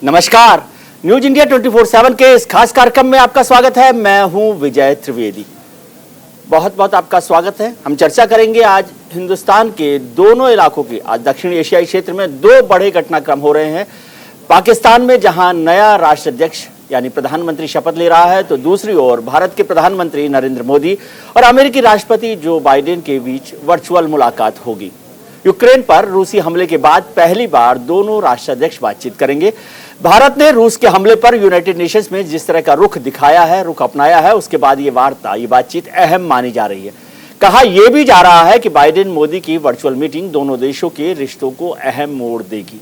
नमस्कार, news India 24/7 के इस खास कार्यक्रम में आपका स्वागत है। मैं हूं विजय त्रिवेदी। बहुत बहुत आपका स्वागत है। हम चर्चा करेंगे आज हिंदुस्तान के दोनों इलाकों की। आज दक्षिण एशियाई क्षेत्र में दो बड़े घटनाक्रम हो रहे हैं। पाकिस्तान में जहां नया राष्ट्राध्यक्ष यानी प्रधानमंत्री शपथ ले रहा है, तो दूसरी ओर भारत के प्रधानमंत्री नरेंद्र मोदी और अमेरिकी राष्ट्रपति जो बाइडेन के बीच वर्चुअल मुलाकात होगी। यूक्रेन पर रूसी हमले के बाद पहली बार दोनों राष्ट्राध्यक्ष बातचीत करेंगे। भारत ने रूस के हमले पर यूनाइटेड नेशंस में जिस तरह का रुख दिखाया है, रुख अपनाया है, उसके बाद ये बातचीत अहम मानी जा रही है। कहा यह भी जा रहा है कि बाइडेन मोदी की वर्चुअल मीटिंग दोनों देशों के रिश्तों को अहम मोड़ देगी।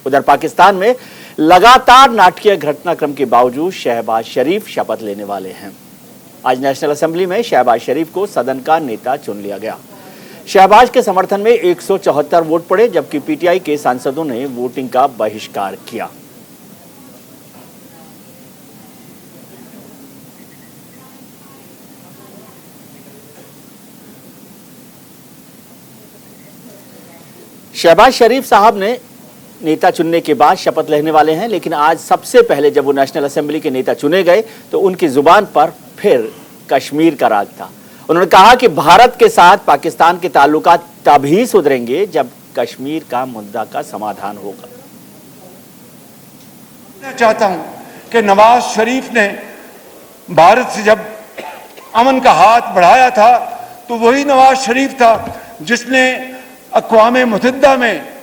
उधर पाकिस्तान में लगातार नाटकीय घटनाक्रम के बावजूद शहबाज शरीफ शपथ लेने वाले हैं। आज नेशनल असेंबली में शहबाज शरीफ को सदन का नेता चुन लिया गया। शहबाज के समर्थन में 174 वोट पड़े, जबकि पीटीआई के सांसदों ने वोटिंग का बहिष्कार किया। शहबाज शरीफ साहब ने नेता चुनने के बाद शपथ लेने वाले हैं, लेकिन आज सबसे पहले जब वो नेशनल असेंबली के नेता चुने गए तो उनकी जुबान पर फिर कश्मीर का राज था। उन्होंने कहा कि भारत के साथ पाकिस्तान के ताल्लुकात तभी सुधरेंगे जब कश्मीर का मुद्दा का समाधान होगा। मैं चाहता हूं कि नवाज शरीफ ने भारत से जब अमन का हाथ बढ़ाया था तो वही नवाज शरीफ था जिसने अक़वाम मुत्तहिदा में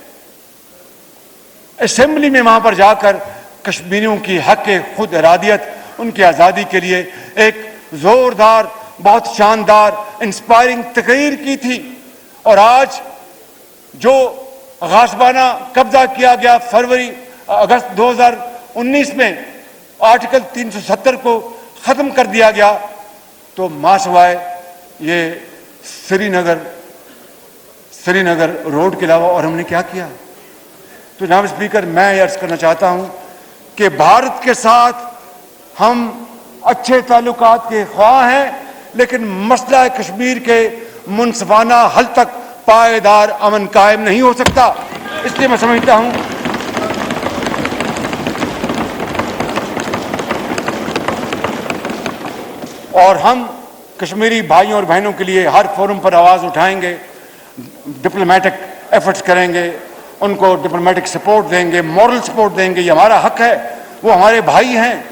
असेंबली में वहां पर जाकर कश्मीरियों की हक खुद इरादियत, उनकी आज़ादी के लिए एक जोरदार, बहुत शानदार, इंस्पायरिंग तकरीर की थी। और आज जो गासबाना कब्जा किया गया अगस्त 2019 में आर्टिकल 370 को ख़त्म कर दिया गया, तो मासवाए ये श्रीनगर रोड के अलावा और हमने क्या किया। तो जनाब स्पीकर, मैं अर्ज करना चाहता हूं कि भारत के साथ हम अच्छे ताल्लुकात के ख्वाह हैं, लेकिन मसला कश्मीर के मुनसिफाना हल तक पायदार अमन कायम नहीं हो सकता। इसलिए मैं समझता हूं और हम कश्मीरी भाइयों और बहनों के लिए हर फोरम पर आवाज़ उठाएंगे, डिप्लोमेटिक एफर्ट्स करेंगे, उनको डिप्लोमेटिक सपोर्ट देंगे, मॉरल सपोर्ट देंगे। ये हमारा हक है, वो हमारे भाई हैं।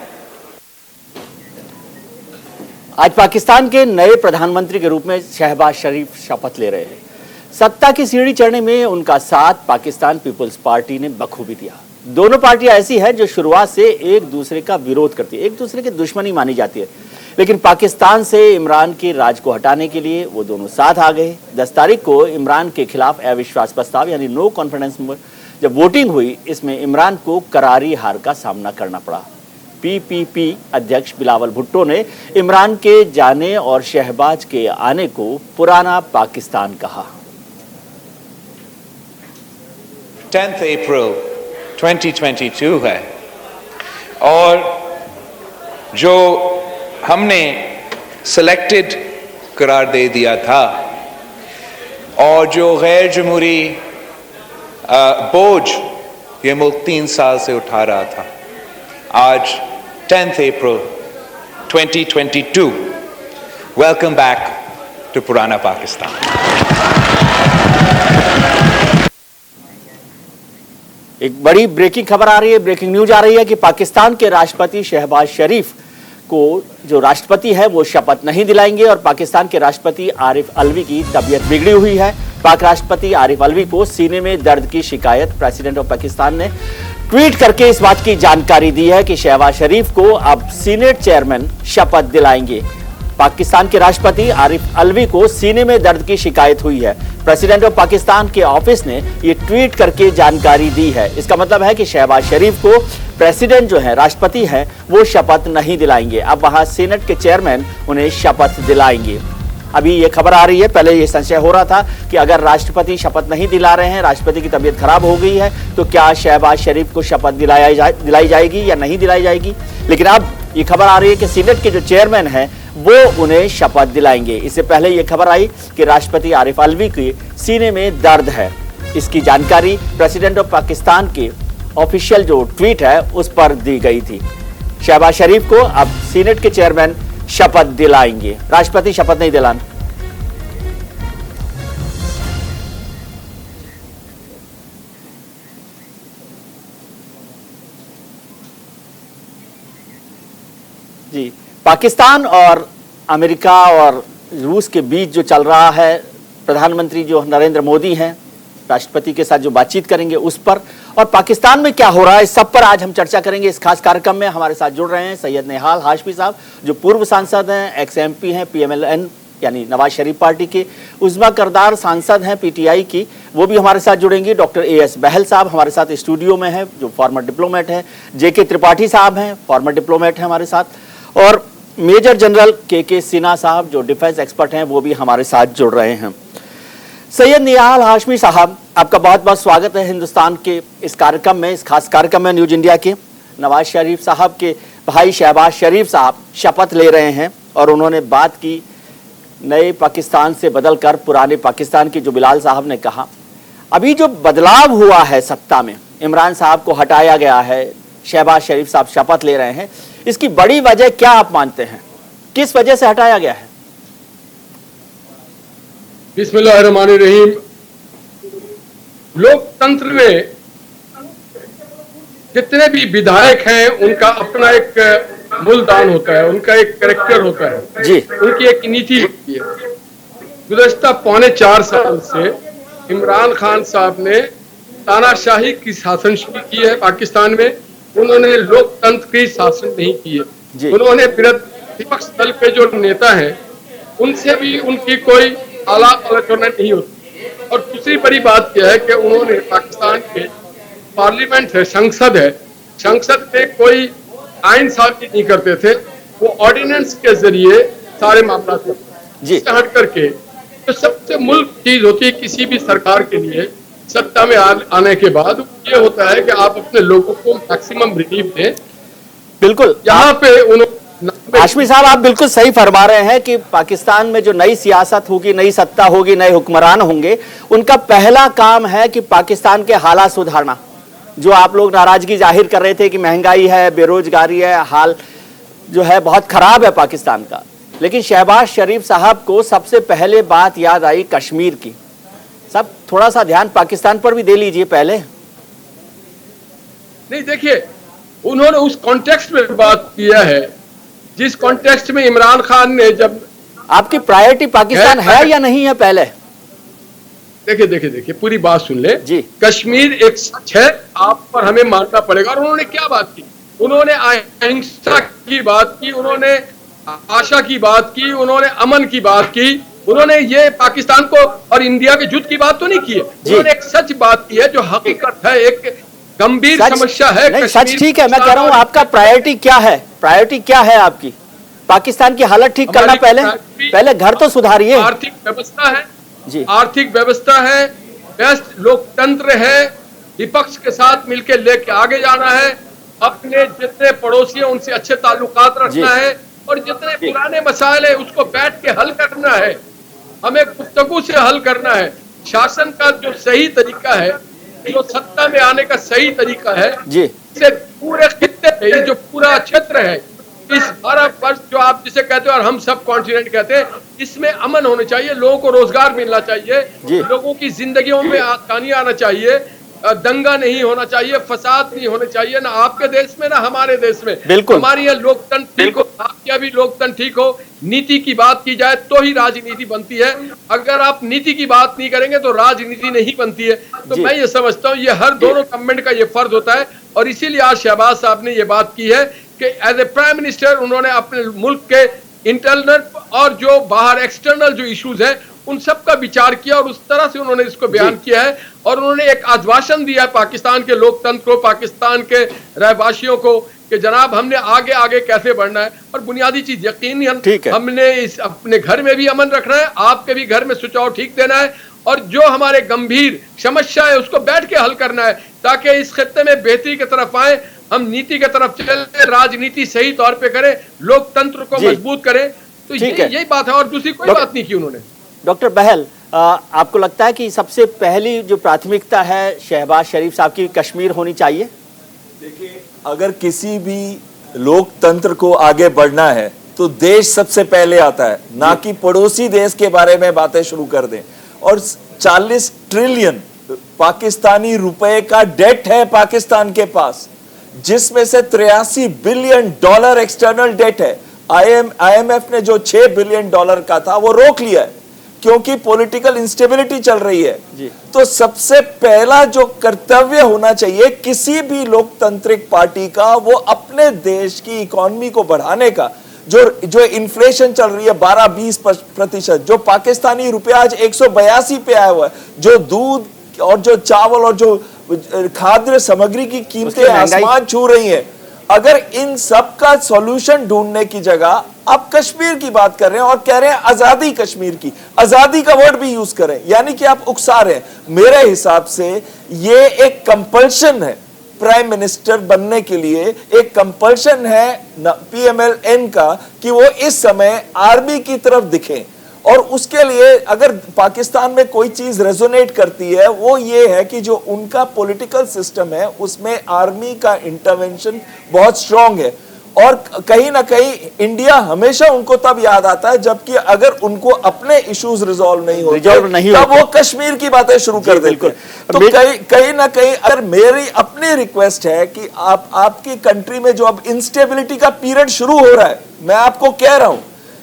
आज पाकिस्तान के नए प्रधानमंत्री के रूप में शहबाज शरीफ शपथ ले रहे हैं। सत्ता की सीढ़ी चढ़ने में उनका साथ पाकिस्तान पीपुल्स पार्टी ने बखूबी दिया। दोनों पार्टियां ऐसी हैं जो शुरुआत से एक दूसरे का विरोध करती है, एक दूसरे की दुश्मनी मानी जाती है, लेकिन पाकिस्तान से इमरान के राज को हटाने के लिए वो दोनों साथ आ गए। 10 तारीख को इमरान के खिलाफ अविश्वास प्रस्ताव यानी नो कॉन्फिडेंस जब वोटिंग हुई, इसमें इमरान को करारी हार का सामना करना पड़ा। पीपीपी अध्यक्ष बिलावल भुट्टो ने इमरान के जाने और शहबाज के आने को पुराना पाकिस्तान कहा। 10 अप्रैल 2022 है और जो हमने सिलेक्टेड करार दे दिया था और जो गैर जमहूरी बोझ ये मुल्क 3 साल से उठा रहा था, आज 10 अप्रैल 2022, वेलकम बैक टू पुराना पाकिस्तान। एक बड़ी ब्रेकिंग खबर आ रही है, ब्रेकिंग न्यूज आ रही है कि पाकिस्तान के राष्ट्रपति शहबाज शरीफ को जो राष्ट्रपति है वो शपथ नहीं दिलाएंगे और पाकिस्तान के राष्ट्रपति आरिफ अलवी की तबीयत बिगड़ी हुई है। पाक राष्ट्रपति आरिफ अलवी को सीने में दर्द की शिकायत। प्रेसिडेंट ऑफ पाकिस्तान ने ट्वीट करके इस बात की जानकारी दी है कि शहबाज शरीफ को अब सीनेट चेयरमैन शपथ दिलाएंगे। पाकिस्तान के राष्ट्रपति आरिफ अलवी को सीने में दर्द की शिकायत हुई है। प्रेसिडेंट ऑफ पाकिस्तान के ऑफिस ने ये ट्वीट करके जानकारी दी है। इसका मतलब है कि शहबाज शरीफ को प्रेसिडेंट जो है, राष्ट्रपति है, वो शपथ नहीं दिलाएंगे। अब वहां सीनेट के चेयरमैन उन्हें शपथ दिलाएंगे। अभी ये खबर आ रही है, पहले ये संशय हो रहा था कि अगर राष्ट्रपति शपथ नहीं दिला रहे हैं, राष्ट्रपति की तबीयत खराब हो गई है, तो क्या शहबाज शरीफ को शपथ दिलाई जाएगी या नहीं दिलाई जाएगी। लेकिन अब ये खबर आ रही है कि सीनेट के जो चेयरमैन हैं वो उन्हें शपथ दिलाएंगे। इससे पहले ये खबर आई कि राष्ट्रपति आरिफ अलवी के सीने में दर्द है। इसकी जानकारी प्रेसिडेंट ऑफ पाकिस्तान के ऑफिशियल जो ट्वीट है उस पर दी गई थी। शहबाज शरीफ को अब सीनेट के चेयरमैन शपथ दिलाएंगे, राष्ट्रपति शपथ नहीं दिलाना। जी, पाकिस्तान और अमेरिका और रूस के बीच जो चल रहा है, प्रधानमंत्री जो नरेंद्र मोदी हैं राष्ट्रपति के साथ जो बातचीत करेंगे उस पर, और पाकिस्तान में क्या हो रहा है इस सब पर आज हम चर्चा करेंगे। इस खास कार्यक्रम में हमारे साथ जुड़ रहे हैं सैयद निहाल हाशमी साहब, जो पूर्व सांसद हैं, एक्स MP हैं PMLN यानी नवाज शरीफ पार्टी के, उज़्मा करदार सांसद हैं PTI की, वो भी हमारे साथ जुड़ेंगी। डॉक्टर AS बहल साहब हमारे साथ स्टूडियो में हैं, जो फॉर्मर डिप्लोमेट हैं। JK त्रिपाठी साहब हैं, फॉर्मर डिप्लोमेट हैं हमारे साथ, और मेजर जनरल KK सिन्हा साहब जो डिफेंस एक्सपर्ट हैं वो भी हमारे साथ जुड़ रहे हैं। सैयद निहाल हाशमी साहब, आपका बहुत बहुत स्वागत है हिंदुस्तान के इस कार्यक्रम में, इस खास कार्यक्रम में न्यूज इंडिया के। नवाज शरीफ साहब के भाई शहबाज शरीफ साहब शपथ ले रहे हैं और उन्होंने बात की नए पाकिस्तान से बदलकर पुराने पाकिस्तान की, जो बिलाल साहब ने कहा। अभी जो बदलाव हुआ है सत्ता में, इमरान साहब को हटाया गया है, शहबाज शरीफ साहब शपथ ले रहे हैं, इसकी बड़ी वजह क्या आप मानते हैं? किस वजह से हटाया गया है? बिस्मिल्लाहिर्रहमानिर्रहीम। लोकतंत्र में जितने भी विधायक हैं उनका अपना एक मूलदान होता है, उनका एक कैरेक्टर होता है जी, उनकी एक नीति होती है। गुज़श्ता 4.25 साल से इमरान खान साहब ने तानाशाही की शासन शुरू की है पाकिस्तान में। उन्होंने लोकतंत्र की शासन नहीं की है। उन्होंने विपक्ष दल के जो नेता हैं उनसे भी उनकी कोई आलाप आलोचना नहीं होती। और दूसरी बड़ी बात यह है कि उन्होंने पाकिस्तान के पार्लियामेंट है, संसद है, संसद में कोई आइन साबित नहीं करते थे, वो ऑर्डिनेंस के जरिए सारे मामला करते। इससे हट करके तो सबसे मूल चीज होती है किसी भी सरकार के लिए सत्ता में आने के बाद, ये होता है कि आप अपने लोगों को मैक्सिमम रिलीफ दें। बिल्कुल, यहाँ पे उन्होंने हाशमी साहब आप बिल्कुल सही फरमा रहे हैं कि पाकिस्तान में जो नई सियासत होगी, नई सत्ता होगी, नए हुक्मरान होंगे, उनका पहला काम है कि पाकिस्तान के हालात सुधारना। जो आप लोग नाराजगी जाहिर कर रहे थे कि महंगाई है, बेरोजगारी है, हाल जो है बहुत खराब है पाकिस्तान का, लेकिन शहबाज शरीफ साहब को सबसे पहले बात याद आई कश्मीर की। सब थोड़ा सा ध्यान पाकिस्तान पर भी दे लीजिए पहले। नहीं, देखिए उन्होंने उस कॉन्टेक्स्ट में बात किया है जिस कॉन्टेक्स्ट में इमरान खान ने, जब आपकी प्रायोरिटी पाकिस्तान है या नहीं है पहले? देखिए पूरी बात सुन ले जी। कश्मीर एक सच है, आप पर हमें मानना पड़ेगा। और उन्होंने क्या बात की? उन्होंने अहिंसा की बात की, उन्होंने आशा की बात की, उन्होंने अमन की बात की, उन्होंने ये पाकिस्तान को और इंडिया के युद्ध की बात तो नहीं की है। उन्होंने एक सच बात की है जो हकीकत है, एक गंभीर समस्या है। नहीं, सच ठीक है, मैं कह रहा हूं आपका प्रायोरिटी क्या है? प्रायोरिटी क्या है आपकी? पाकिस्तान की हालत ठीक करना पहले घर तो सुधारिए। आर्थिक व्यवस्था है जी, आर्थिक व्यवस्था है, बेस्ट लोकतंत्र है, विपक्ष के साथ मिलकर लेके आगे जाना है, अपने जितने पड़ोसी हैं उनसे अच्छे ताल्लुकात रखना है, और जितने पुराने मसाइल है उसको बैठ के हल करना है। हमें गुफ्तगू से हल करना है। शासन का जो सही तरीका है, जो सत्ता में आने का सही तरीका है जी, इसे पूरे खित्ते पे, ये जो पूरा क्षेत्र है, इस भारत वर्ष जो आप जिसे कहते हो और हम सब कॉन्टिनेंट कहते हैं, इसमें अमन होना चाहिए, लोगों को रोजगार मिलना चाहिए, लोगों की जिंदगियों में आसानी आना चाहिए, दंगा नहीं होना चाहिए, फसाद नहीं होने चाहिए, ना आपके देश में ना हमारे देश में। बिल्कुल, हमारे यहाँ लोकतंत्र ठीक हो, आपके यहाँ भी लोकतंत्र ठीक हो। नीति की बात की जाए तो ही राजनीति बनती है। अगर आप नीति की बात नहीं करेंगे तो राजनीति नहीं बनती है। तो मैं ये समझता हूँ ये हर दोनों गवर्नमेंट का ये फर्ज होता है, और इसीलिए आज शहबाज साहब ने ये बात की है कि एज ए प्राइम मिनिस्टर उन्होंने अपने मुल्क के इंटरनल और जो बाहर एक्सटर्नल जो इश्यूज हैं उन सब का विचार किया, और उस तरह से उन्होंने इसको बयान किया है। और उन्होंने एक आश्वासन दिया है पाकिस्तान के लोकतंत्र को, पाकिस्तान के रहवासियों को, कि जनाब हमने आगे आगे कैसे बढ़ना है। और बुनियादी चीज यकीन हमने इस अपने घर में भी अमन रखना है, आपके भी घर में सुचाव ठीक देना है, और जो हमारे गंभीर समस्या है उसको बैठ के हल करना है, ताकि इस खित्ते में बेहतरी की तरफ आए, हम नीति की तरफ चले, राजनीति सही तौर पे करें, लोकतंत्र को मजबूत करें। तो यही बात है, और दूसरी कोई बात नहीं की उन्होंने। डॉक्टर बहल, आपको लगता है कि सबसे पहली जो प्राथमिकता है शहबाज शरीफ साहब की कश्मीर होनी चाहिए? देखिए, अगर किसी भी लोकतंत्र को आगे बढ़ना है तो देश सबसे पहले आता है, ना कि पड़ोसी देश के बारे में बातें शुरू कर दें। और 40 ट्रिलियन पाकिस्तानी रुपए का डेट है पाकिस्तान के पास, जिसमें से 83 बिलियन डॉलर एक्सटर्नल डेट है। IMF ने जो 6 बिलियन डॉलर का था वो रोक लिया है क्योंकि पॉलिटिकल इंस्टेबिलिटी चल रही है। तो सबसे पहला जो कर्तव्य होना चाहिए किसी भी लोकतांत्रिक पार्टी का, वो अपने देश की इकोनॉमी को बढ़ाने का। जो इन्फ्लेशन चल रही है 12-20%, जो पाकिस्तानी रुपया आज 182 पे आया हुआ है, जो दूध और जो चावल और जो खाद्य सामग्री की कीमतें आसमान छू रही हैं, अगर इन सब का सॉल्यूशन ढूंढने की जगह आप कश्मीर की बात कर रहे हैं और कह रहे हैं आजादी कश्मीर की, आजादी का वर्ड भी यूज करें, यानी कि आप उकसा रहे हैं। मेरे हिसाब से ये एक कंपल्शन है प्राइम मिनिस्टर बनने के लिए, एक कंपल्शन है PMLN का कि वो इस समय आर्मी की तरफ दिखें। और उसके लिए अगर पाकिस्तान में कोई चीज रेजोनेट करती है वो ये है कि जो उनका पॉलिटिकल सिस्टम है उसमें आर्मी का इंटरवेंशन बहुत स्ट्रांग है। और कहीं ना कहीं इंडिया हमेशा उनको तब याद आता है जबकि अगर उनको अपने इश्यूज रिजॉल्व नहीं होते तब वो कश्मीर की बातें शुरू कर देते हैं। तो कहीं ना कहीं अगर मेरी अपनी रिक्वेस्ट है कि आपकी कंट्री में जो अब इंस्टेबिलिटी का पीरियड शुरू हो रहा है, मैं आपको कह रहा हूं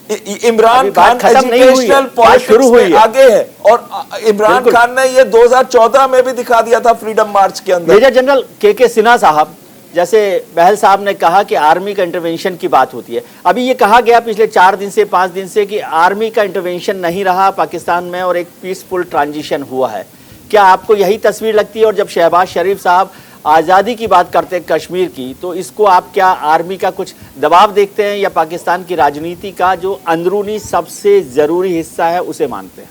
इमरान खान एजुकेशनल पॉलिटिक्स में आगे है और इमरान खान ने ये 2014 में भी दिखा दिया था फ्रीडम मार्च के अंदर। मेजर जनरल के सिन्हा साहब, जैसे बहल साहब ने कहा कि आर्मी का इंटरवेंशन की बात होती है, अभी ये कहा गया पिछले 4 दिन से 5 दिन से कि आर्मी का इंटरवेंशन नहीं रहा पाकिस्तान में और एक पीसफुल ट्रांजिशन हुआ है। क्या आपको यही तस्वीर लगती है? और जब शहबाज शरीफ साहब आज़ादी की बात करते हैं कश्मीर की, तो इसको आप क्या आर्मी का कुछ दबाव देखते हैं या पाकिस्तान की राजनीति का जो अंदरूनी सबसे ज़रूरी हिस्सा है उसे मानते हैं?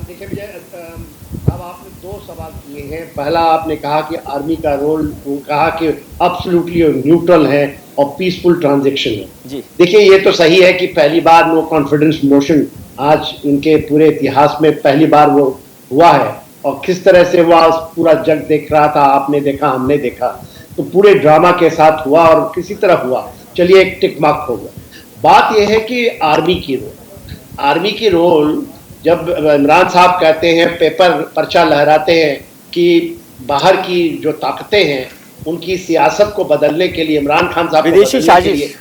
देखिए विजय साहब, आपने 2 सवाल किए हैं। पहला आपने कहा कि आर्मी का रोल, कहा कि एब्सोल्युटली न्यूट्रल है और पीसफुल ट्रांजैक्शन है। जी देखिए, ये तो सही है कि पहली बार नो कॉन्फिडेंस मोशन आज इनके पूरे इतिहास में पहली बार वो हुआ है और किस तरह से वह पूरा जग देख रहा था, आपने देखा, हमने देखा, तो पूरे ड्रामा के साथ हुआ और किसी तरह हुआ। चलिए एक टिक मार्क हो गया। बात यह है कि आर्मी की रोल जब इमरान साहब कहते हैं, पेपर पर्चा लहराते हैं कि बाहर की जो ताकतें हैं उनकी सियासत को बदलने के लिए इमरान खान साहब विदेशी साजिश,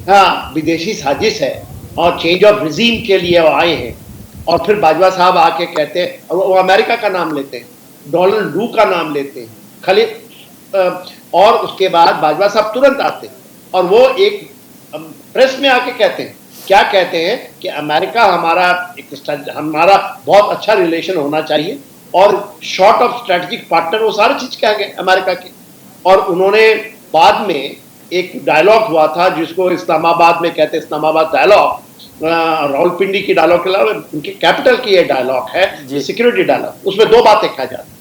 हाँ विदेशी साजिश है और चेंज ऑफ रिजीम के लिए वो आए हैं। और फिर बाजवा साहब आके कहते हैं, और वो अमेरिका का नाम लेते हैं, डोनाल्ड लू का नाम लेते हैं खाली, और उसके बाद बाजवा साहब तुरंत आते हैं और वो एक प्रेस में आके कहते हैं, क्या कहते हैं कि अमेरिका हमारा बहुत अच्छा रिलेशन होना चाहिए और शॉर्ट ऑफ स्ट्रेटेजिक पार्टनर, वो सारी चीज कह गए अमेरिका के। और उन्होंने बाद में एक डायलॉग हुआ था जिसको इस्लामाबाद में कहते हैं इस्लामाबाद डायलॉग, रावलपिंडी की डायलॉग के अलावा उनकी कैपिटल की ये डायलॉग है सिक्योरिटी डायलॉग। उसमें 2 बातें कहा जाती,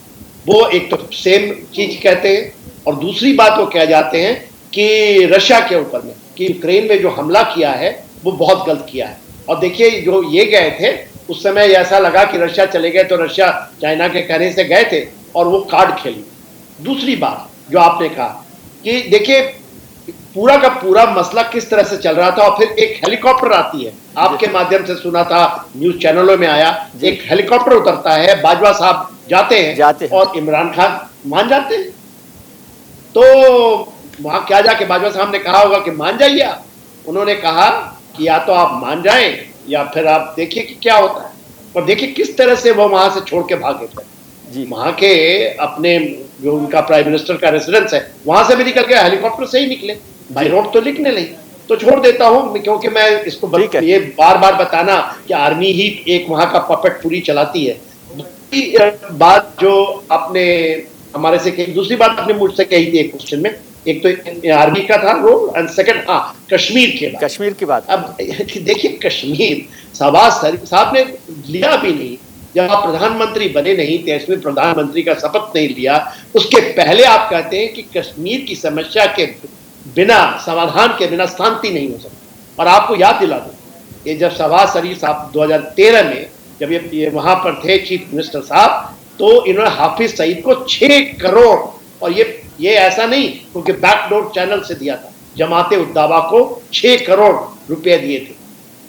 वो एक तो सेम चीज कहते हैं और दूसरी बात वो कह जाते हैं कि रशिया के ऊपर में कि यूक्रेन में जो हमला किया है वो बहुत गलत किया है। और देखिए जो ये गए थे उस समय ऐसा लगा कि रशिया चले गए तो रशिया चाइना के कहने से गए थे और वो कार्ड खेली। दूसरी बात जो आपने कहा कि देखिए पूरा का पूरा मसला किस तरह से चल रहा था और फिर एक हेलीकॉप्टर आती है, आपके माध्यम से सुना था, न्यूज चैनलों में आया, एक हेलीकॉप्टर उतरता है, बाजवा साहब जाते हैं और इमरान खान मान जाते हैं। तो वहां क्या जाके बाजवा साहब ने कहा होगा कि मान जाइए आप, उन्होंने कहा कि या तो आप मान जाएं या फिर आप देखिए कि क्या होता है। और देखिए किस तरह से वो वहां से छोड़ के भागे थे। वहां के अपने जो उनका प्राइम मिनिस्टर का रेसिडेंस है वहां से भी निकल गए, हेलीकॉप्टर से ही निकले, बाई रोड तो लिखने नहीं। तो छोड़ देता हूं क्योंकि मैं इसको ये बार बार बताना कि आर्मी ही एक वहां का पपेट पूरी चलाती है। दूसरी बात जो आपने हमारे से कही, दूसरी बात आपने मुझसे कही थी एक क्वेश्चन में, एक तो आर्मी का था रोल एंड सेकंड कश्मीर की बात। अब देखिए कश्मीर शहबाज शरीफ साहब ने लिया भी नहीं, जब आप प्रधानमंत्री बने नहीं, 23वें प्रधानमंत्री का शपथ नहीं लिया, उसके पहले आप कहते हैं कि कश्मीर की समस्या के बिना, समाधान के बिना शांति नहीं हो सकती। और आपको याद दिला दूं, ये जब शहबाज शरीफ साहब 2013 में जब ये वहां पर थे चीफ मिनिस्टर साहब, तो इन्होंने हाफिज सईद को 6 करोड़ और ये ऐसा नहीं क्योंकि बैकडोर चैनल से दिया था, जमाते उद्दावा को 6 करोड़ रुपए दिए थे।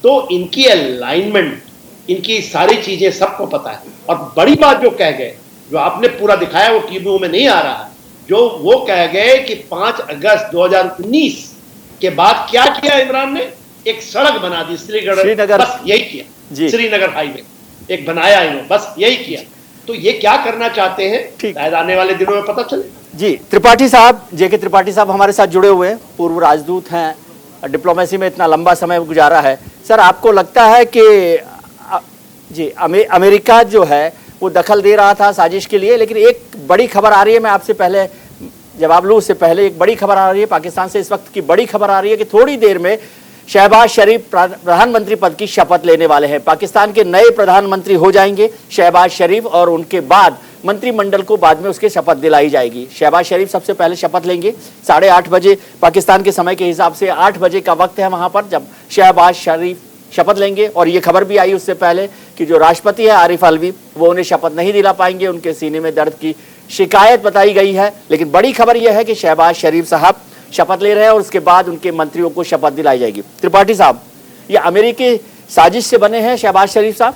तो इनकी अलाइनमेंट, इनकी सारी चीजें सबको पता है। और बड़ी बात जो कह गए, जो आपने पूरा दिखाया वो टीवीओ में नहीं आ रहा है, जो वो कह गए कि 5 अगस्त 2019 के बाद क्या किया इमरान ने, एक सड़क बना दी श्रीनगर, बस यही किया। श्रीनगर हाईवे एक बनाया इन्होंने, बस यही किया। तो ये क्या करना चाहते हैं शायद आने वाले दिनों में पता चले। जी, त्रिपाठी साहब, जेके त्रिपाठी साहब हमारे साथ जुड़े हुए हैं, पूर्व राजदूत हैं, डिप्लोमेसी में इतना लंबा समय गुजारा है। सर, आपको लगता है कि जी अमेरिका जो है वो दखल दे रहा था साजिश के लिए, लेकिन एक बड़ी खबर आ रही है, मैं आपसे पहले जवाब लूँ उससे पहले एक बड़ी खबर आ रही है पाकिस्तान से, इस वक्त की बड़ी खबर आ रही है कि थोड़ी देर में शहबाज शरीफ प्रधानमंत्री पद की शपथ लेने वाले हैं। पाकिस्तान के नए प्रधानमंत्री हो जाएंगे शहबाज शरीफ, और उनके बाद मंत्रिमंडल को बाद में उसके शपथ दिलाई जाएगी। शहबाज शरीफ सबसे पहले शपथ लेंगे 8:30 बजे, पाकिस्तान के समय के हिसाब से 8 बजे का वक्त है वहां पर, जब शहबाज शरीफ शपथ लेंगे। और ये खबर भी आई उससे पहले कि जो राष्ट्रपति है आरिफ अलवी, वो उन्हें शपथ नहीं दिला पाएंगे, उनके सीने में दर्द की शिकायत बताई गई है। लेकिन बड़ी खबर यह है कि शहबाज शरीफ साहब शपथ ले रहे हैं और उसके बाद उनके मंत्रियों को शपथ दिलाई जाएगी। त्रिपाठी साहब, ये अमेरिकी साजिश से बने हैं शहबाज शरीफ साहब?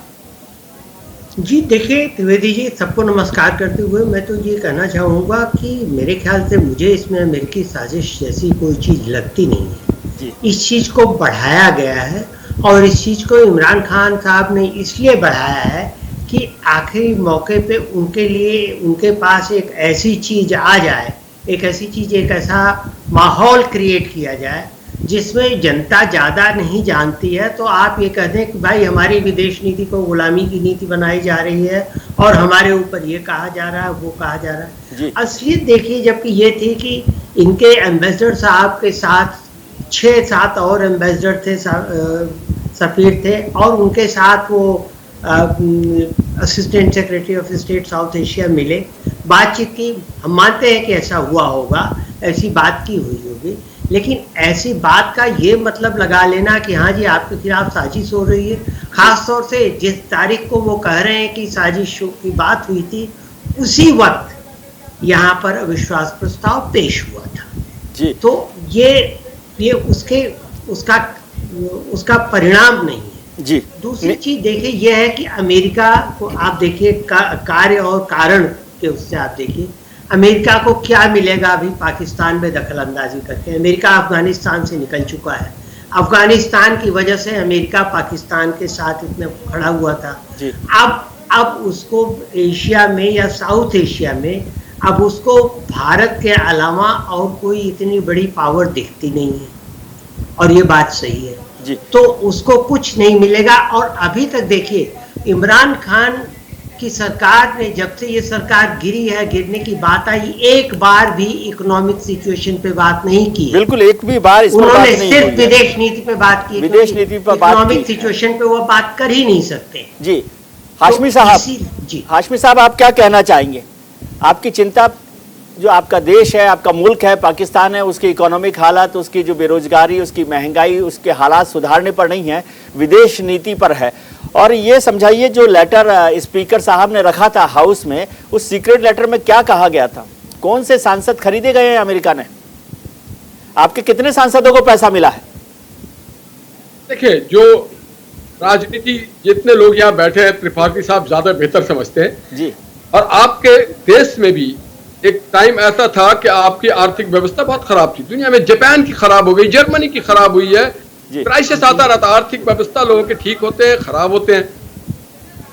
जी देखिए त्रिवेदी जी, सबको नमस्कार करते हुए मैं तो ये कहना चाहूँगा कि मेरे ख्याल से मुझे इसमें अमेरिकी साजिश जैसी कोई चीज़ लगती नहीं है जी। इस चीज़ को बढ़ाया गया है और इस चीज़ को इमरान खान साहब ने इसलिए बढ़ाया है कि आखिरी मौके पे उनके लिए उनके पास एक ऐसी चीज़ आ जाए, एक ऐसी चीज़, एक ऐसा माहौल क्रिएट किया जाए जिसमें जनता ज़्यादा नहीं जानती है। तो आप ये कह दें कि भाई हमारी विदेश नीति को गुलामी की नीति बनाई जा रही है और हमारे ऊपर ये कहा जा रहा है, वो कहा जा रहा है। असलियत देखिए, जबकि ये थी कि इनके एम्बेसडर साहब के साथ 6-7 और एम्बेसडर थे, सफीर थे, और उनके साथ वो assistant secretary of state south Asia मिले, बातचीत की। हम मानते हैं कि ऐसा हुआ होगा, ऐसी बात की हुई होगी, लेकिन ऐसी बात का ये मतलब लगा लेना कि हाँ जी आपके खिलाफ साजिश हो रही है, खास तौर से जिस तारीख को वो कह रहे हैं कि साजिश की बात हुई थी, उसी वक्त यहाँ पर अविश्वास प्रस्ताव पेश हुआ था जी। तो ये उसका परिणाम नहीं है जी। दूसरी चीज देखिए यह है कि अमेरिका को आप देखिए कार्य और कारण के उससे आप देखिए अमेरिका को क्या मिलेगा अभी पाकिस्तान में दखल अंदाजी करके। अमेरिका अफगानिस्तान से निकल चुका है, अफगानिस्तान की वजह से अमेरिका पाकिस्तान के साथ इतना खड़ा हुआ था जी। अब उसको एशिया में या साउथ एशिया में अब उसको भारत के अलावा और कोई इतनी बड़ी पावर दिखती नहीं है, और ये बात सही है जी। तो उसको कुछ नहीं मिलेगा। और अभी तक देखिए इमरान खान की सरकार ने, जब से ये सरकार गिरी है, गिरने की बात आई, एक बार भी इकोनॉमिक सिचुएशन पे बात नहीं की। बिल्कुल एक भी बार इस पर बात नहीं उन्होंने सिर्फ विदेश नीति पे बात की, विदेश नीति पर बात, इकोनॉमिक सिचुएशन पे वो बात कर ही नहीं सकते जी। हाशमी साहब जी, हाशमी साहब आप क्या कहना चाहेंगे? आपकी चिंता, जो आपका देश है, आपका मुल्क है पाकिस्तान है, उसकी इकोनॉमिक हालत, उसकी जो बेरोजगारी, उसकी महंगाई, उसके हालात सुधारने पर नहीं है, विदेश नीति पर है। और ये समझाइए, जो लेटर स्पीकर साहब ने रखा था हाउस में, उस सीक्रेट लेटर में क्या कहा गया था? कौन से सांसद खरीदे गए हैं अमेरिका ने? आपके कितने सांसदों को पैसा मिला है? देखिए, जो राजनीति जितने लोग यहाँ बैठे हैं, त्रिपाठी साहब ज्यादा बेहतर समझते हैं जी। और आपके देश में भी एक टाइम ऐसा था कि आपकी आर्थिक व्यवस्था बहुत खराब थी, दुनिया में जापान की खराब हो गई, जर्मनी की खराब हुई है, क्राइसिस आता रहता, आर्थिक व्यवस्था लोगों के ठीक होते हैं, खराब होते हैं।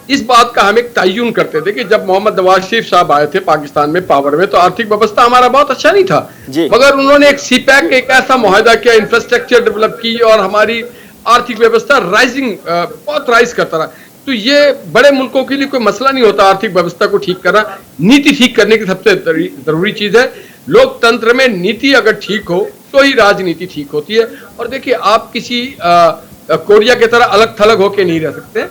इस बात का हम एक तय्युन करते थे कि जब मोहम्मद नवाज शरीफ साहब आए थे पाकिस्तान में पावर में, तो आर्थिक व्यवस्था हमारा बहुत अच्छा नहीं था, मगर उन्होंने एक सीपैक एक ऐसा मुआहदा किया, इंफ्रास्ट्रक्चर डेवलप की और हमारी आर्थिक व्यवस्था राइजिंग बहुत राइज करता रहा। तो ये बड़े मुल्कों के लिए कोई मसला नहीं होता आर्थिक व्यवस्था को ठीक करना, नीति ठीक करने की सबसे जरूरी चीज है। लोकतंत्र में नीति अगर ठीक हो तो ही राजनीति ठीक होती है। और देखिए, आप किसी कोरिया की तरह अलग थलग होके नहीं रह सकते,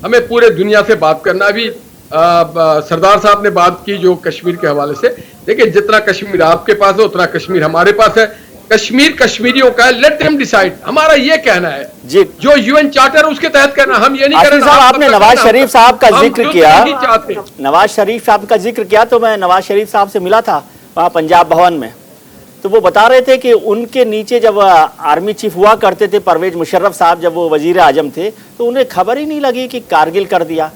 हमें पूरे दुनिया से बात करना। अभी सरदार साहब ने बात की जो कश्मीर के हवाले से, देखिए जितना कश्मीर आपके पास है उतना कश्मीर हमारे पास है, कश्मीर कश्मीरियों का है, लेट देम डिसाइड, हमारा ये कहना है जी। जो यूएन चार्टर उसके तहत करना, हम ये नहीं करना। आपने नवाज शरीफ साहब का जिक्र किया, नवाज शरीफ साहब का जिक्र किया, तो मैं नवाज शरीफ साहब से मिला था वहाँ पंजाब भवन में, तो वो बता रहे थे कि उनके नीचे जब आर्मी चीफ हुआ करते थे परवेज मुशर्रफ साहब, जब वो वजीर आजम थे, तो उन्हें खबर ही नहीं लगी कि कारगिल कर दिया।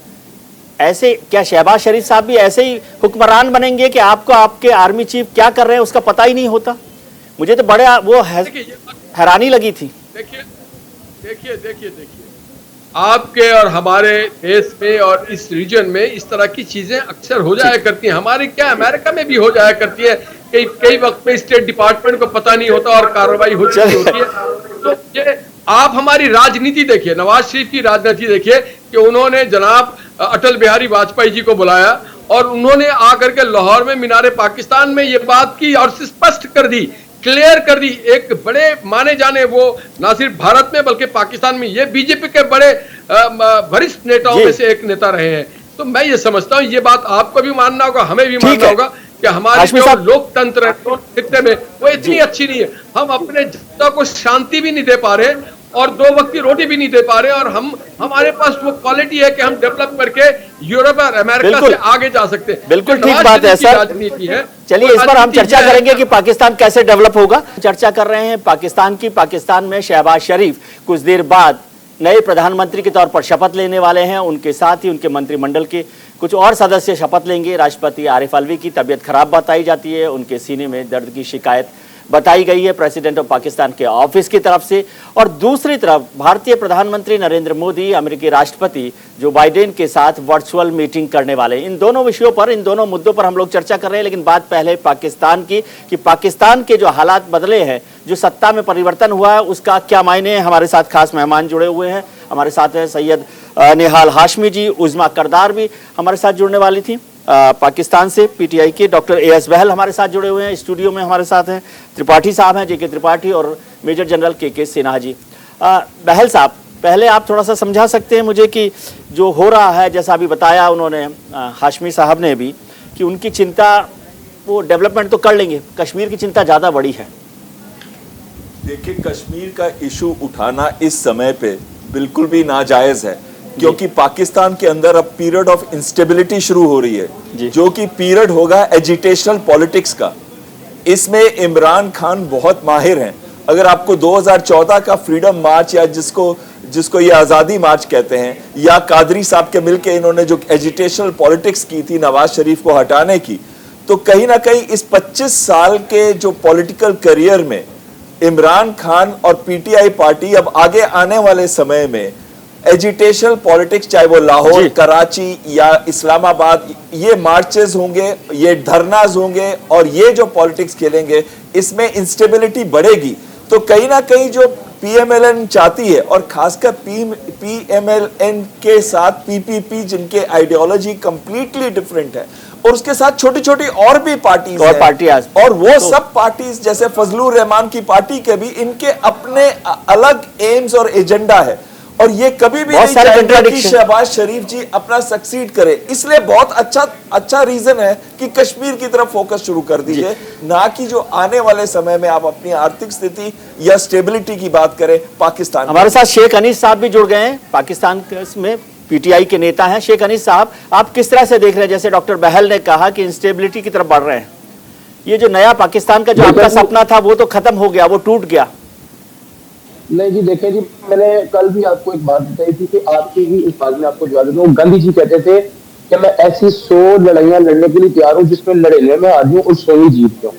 ऐसे क्या शहबाज शरीफ साहब भी ऐसे ही हुक्मरान बनेंगे कि आपको आपके आर्मी चीफ क्या कर रहे हैं उसका पता ही नहीं होता? मुझे तो बड़े वो हैरानी लगी थी। देखिए आपके और हमारे देश में और इस रीजन में इस तरह की चीजें अक्सर हो जाया करती हैं। हमारे क्या अमेरिका में भी हो जाया करती है, कई वक्त में स्टेट डिपार्टमेंट को पता नहीं होता और कार्रवाई होती है। तो ये आप हमारी राजनीति देखिए, नवाज शरीफ की राजनीति देखिए कि उन्होंने जनाब अटल बिहारी वाजपेयी जी को बुलाया और उन्होंने आकर के लाहौर में मीनारे पाकिस्तान में ये बात की और स्पष्ट कर दी, क्लियर कर दी। एक बड़े माने जाने, वो ना सिर्फ भारत में बल्कि पाकिस्तान में ये बीजेपी के बड़े वरिष्ठ नेताओं में से एक नेता रहे हैं। तो मैं ये समझता हूँ ये बात आपको भी मानना होगा, हमें भी मानना होगा कि हमारे जो लोकतंत्र है में वो इतनी अच्छी नहीं है। हम अपने जनता को शांति भी नहीं दे पा रहे और 2 वक्त की रोटी भी नहीं दे पा रहे, और हमारे पास वो क्वालिटी है कि हम डेवलप करके यूरोप और अमेरिका से आगे जा सकते हैं। बिल्कुल ठीक बात है सर। राजनीति है। चलिए इस पर हम चर्चा करेंगे कि पाकिस्तान कैसे डेवलप होगा। चर्चा कर रहे हैं पाकिस्तान की। पाकिस्तान में शहबाज शरीफ कुछ देर बाद नए प्रधानमंत्री के तौर पर शपथ लेने वाले हैं। उनके साथ ही उनके मंत्रिमंडल के कुछ और सदस्य शपथ लेंगे। राष्ट्रपति आरिफ अलवी की तबीयत खराब बताई जाती है, उनके सीने में दर्द की शिकायत बताई गई है प्रेसिडेंट ऑफ पाकिस्तान के ऑफिस की तरफ से। और दूसरी तरफ भारतीय प्रधानमंत्री नरेंद्र मोदी अमेरिकी राष्ट्रपति जो बाइडेन के साथ वर्चुअल मीटिंग करने वाले हैं। इन दोनों विषयों पर, इन दोनों मुद्दों पर हम लोग चर्चा कर रहे हैं। लेकिन बात पहले पाकिस्तान की कि पाकिस्तान के जो हालात बदले हैं, जो सत्ता में परिवर्तन हुआ है, उसका क्या मायने हैं। हमारे साथ खास मेहमान जुड़े हुए हैं। हमारे साथ हैं सैयद निहाल हाशमी जी, उज़मा करदार भी हमारे साथ जुड़ने वाली थी पाकिस्तान से। पीटीआई के डॉक्टर एएस बहल हमारे साथ जुड़े हुए हैं, स्टूडियो में हमारे साथ हैं त्रिपाठी साहब हैं, जेके त्रिपाठी, और मेजर जनरल के सिन्हा जी। बहल साहब, पहले आप थोड़ा सा समझा सकते हैं मुझे कि जो हो रहा है, जैसा अभी बताया उन्होंने हाशमी साहब ने भी, कि उनकी चिंता, वो डेवलपमेंट तो कर लेंगे, कश्मीर की चिंता ज़्यादा बड़ी है। देखिए, कश्मीर का इशू उठाना इस समय पे बिल्कुल भी नाजायज है, क्योंकि पाकिस्तान के अंदर अब पीरियड ऑफ इंस्टेबिलिटी शुरू हो रही है, जो कि पीरियड होगा एजिटेशनल पॉलिटिक्स का। इसमें इमरान खान बहुत माहिर हैं। अगर आपको 2014 का फ्रीडम मार्च, या जिसको ये आज़ादी मार्च कहते हैं, या कादरी साहब के मिलके इन्होंने जो एजिटेशनल पॉलिटिक्स की थी नवाज शरीफ को हटाने की, तो कहीं ना कहीं इस 25 साल के जो पॉलिटिकल करियर में इमरान खान और पीटीआई पार्टी अब आगे आने वाले समय में एजिटेशनल पॉलिटिक्स, चाहे वो लाहौर, कराची या इस्लामाबाद, ये मार्चेस होंगे, ये धरनाज होंगे, और ये जो पॉलिटिक्स खेलेंगे, इसमें इंस्टेबिलिटी बढ़ेगी। तो कहीं ना कहीं जो पीएमएलएन चाहती है, और खासकर पीएमएलएन के साथ पीपीपी, जिनके आइडियोलॉजी कंप्लीटली डिफरेंट है, और उसके साथ छोटी छोटी और भी पार्टीज और वो सब पार्टीज जैसे फजलुर रहमान की पार्टी के भी इनके अपने अलग एम्स और एजेंडा है, और ये कभी भी नहीं चाहेंगे कि शहबाज शरीफ जी अपना सक्सीड करे। इसलिए बहुत अच्छा रीजन है कि कश्मीर की तरफ फोकस शुरू कर दीजिए, ना कि जो आने वाले समय में आप अपनी आर्थिक स्थिति या स्टेबिलिटी की बात करें पाकिस्तान। हमारे साथ शेख अनीस साहब भी जुड़ गए हैं, पाकिस्तान में पीटीआई के नेता हैं। शेख अनीस साहब, आप किस तरह से देख रहे हैं, जैसे डॉक्टर बहल ने कहा कि इंस्टेबिलिटी की तरफ बढ़ रहे हैं, ये जो नया पाकिस्तान का जो आपका सपना था वो तो खत्म हो गया, वो टूट गया। नहीं जी, देखिए जी, मैंने कल भी आपको एक बात बताई थी कि आपकी भी इस बात में आपको जवाब देता हूँ। गांधी जी कहते थे कि मैं ऐसी 100 लड़ाइयां लड़ने के लिए तैयार हूँ जिसमें लड़ने में हार हूँ और 100 ही जीत हूँ।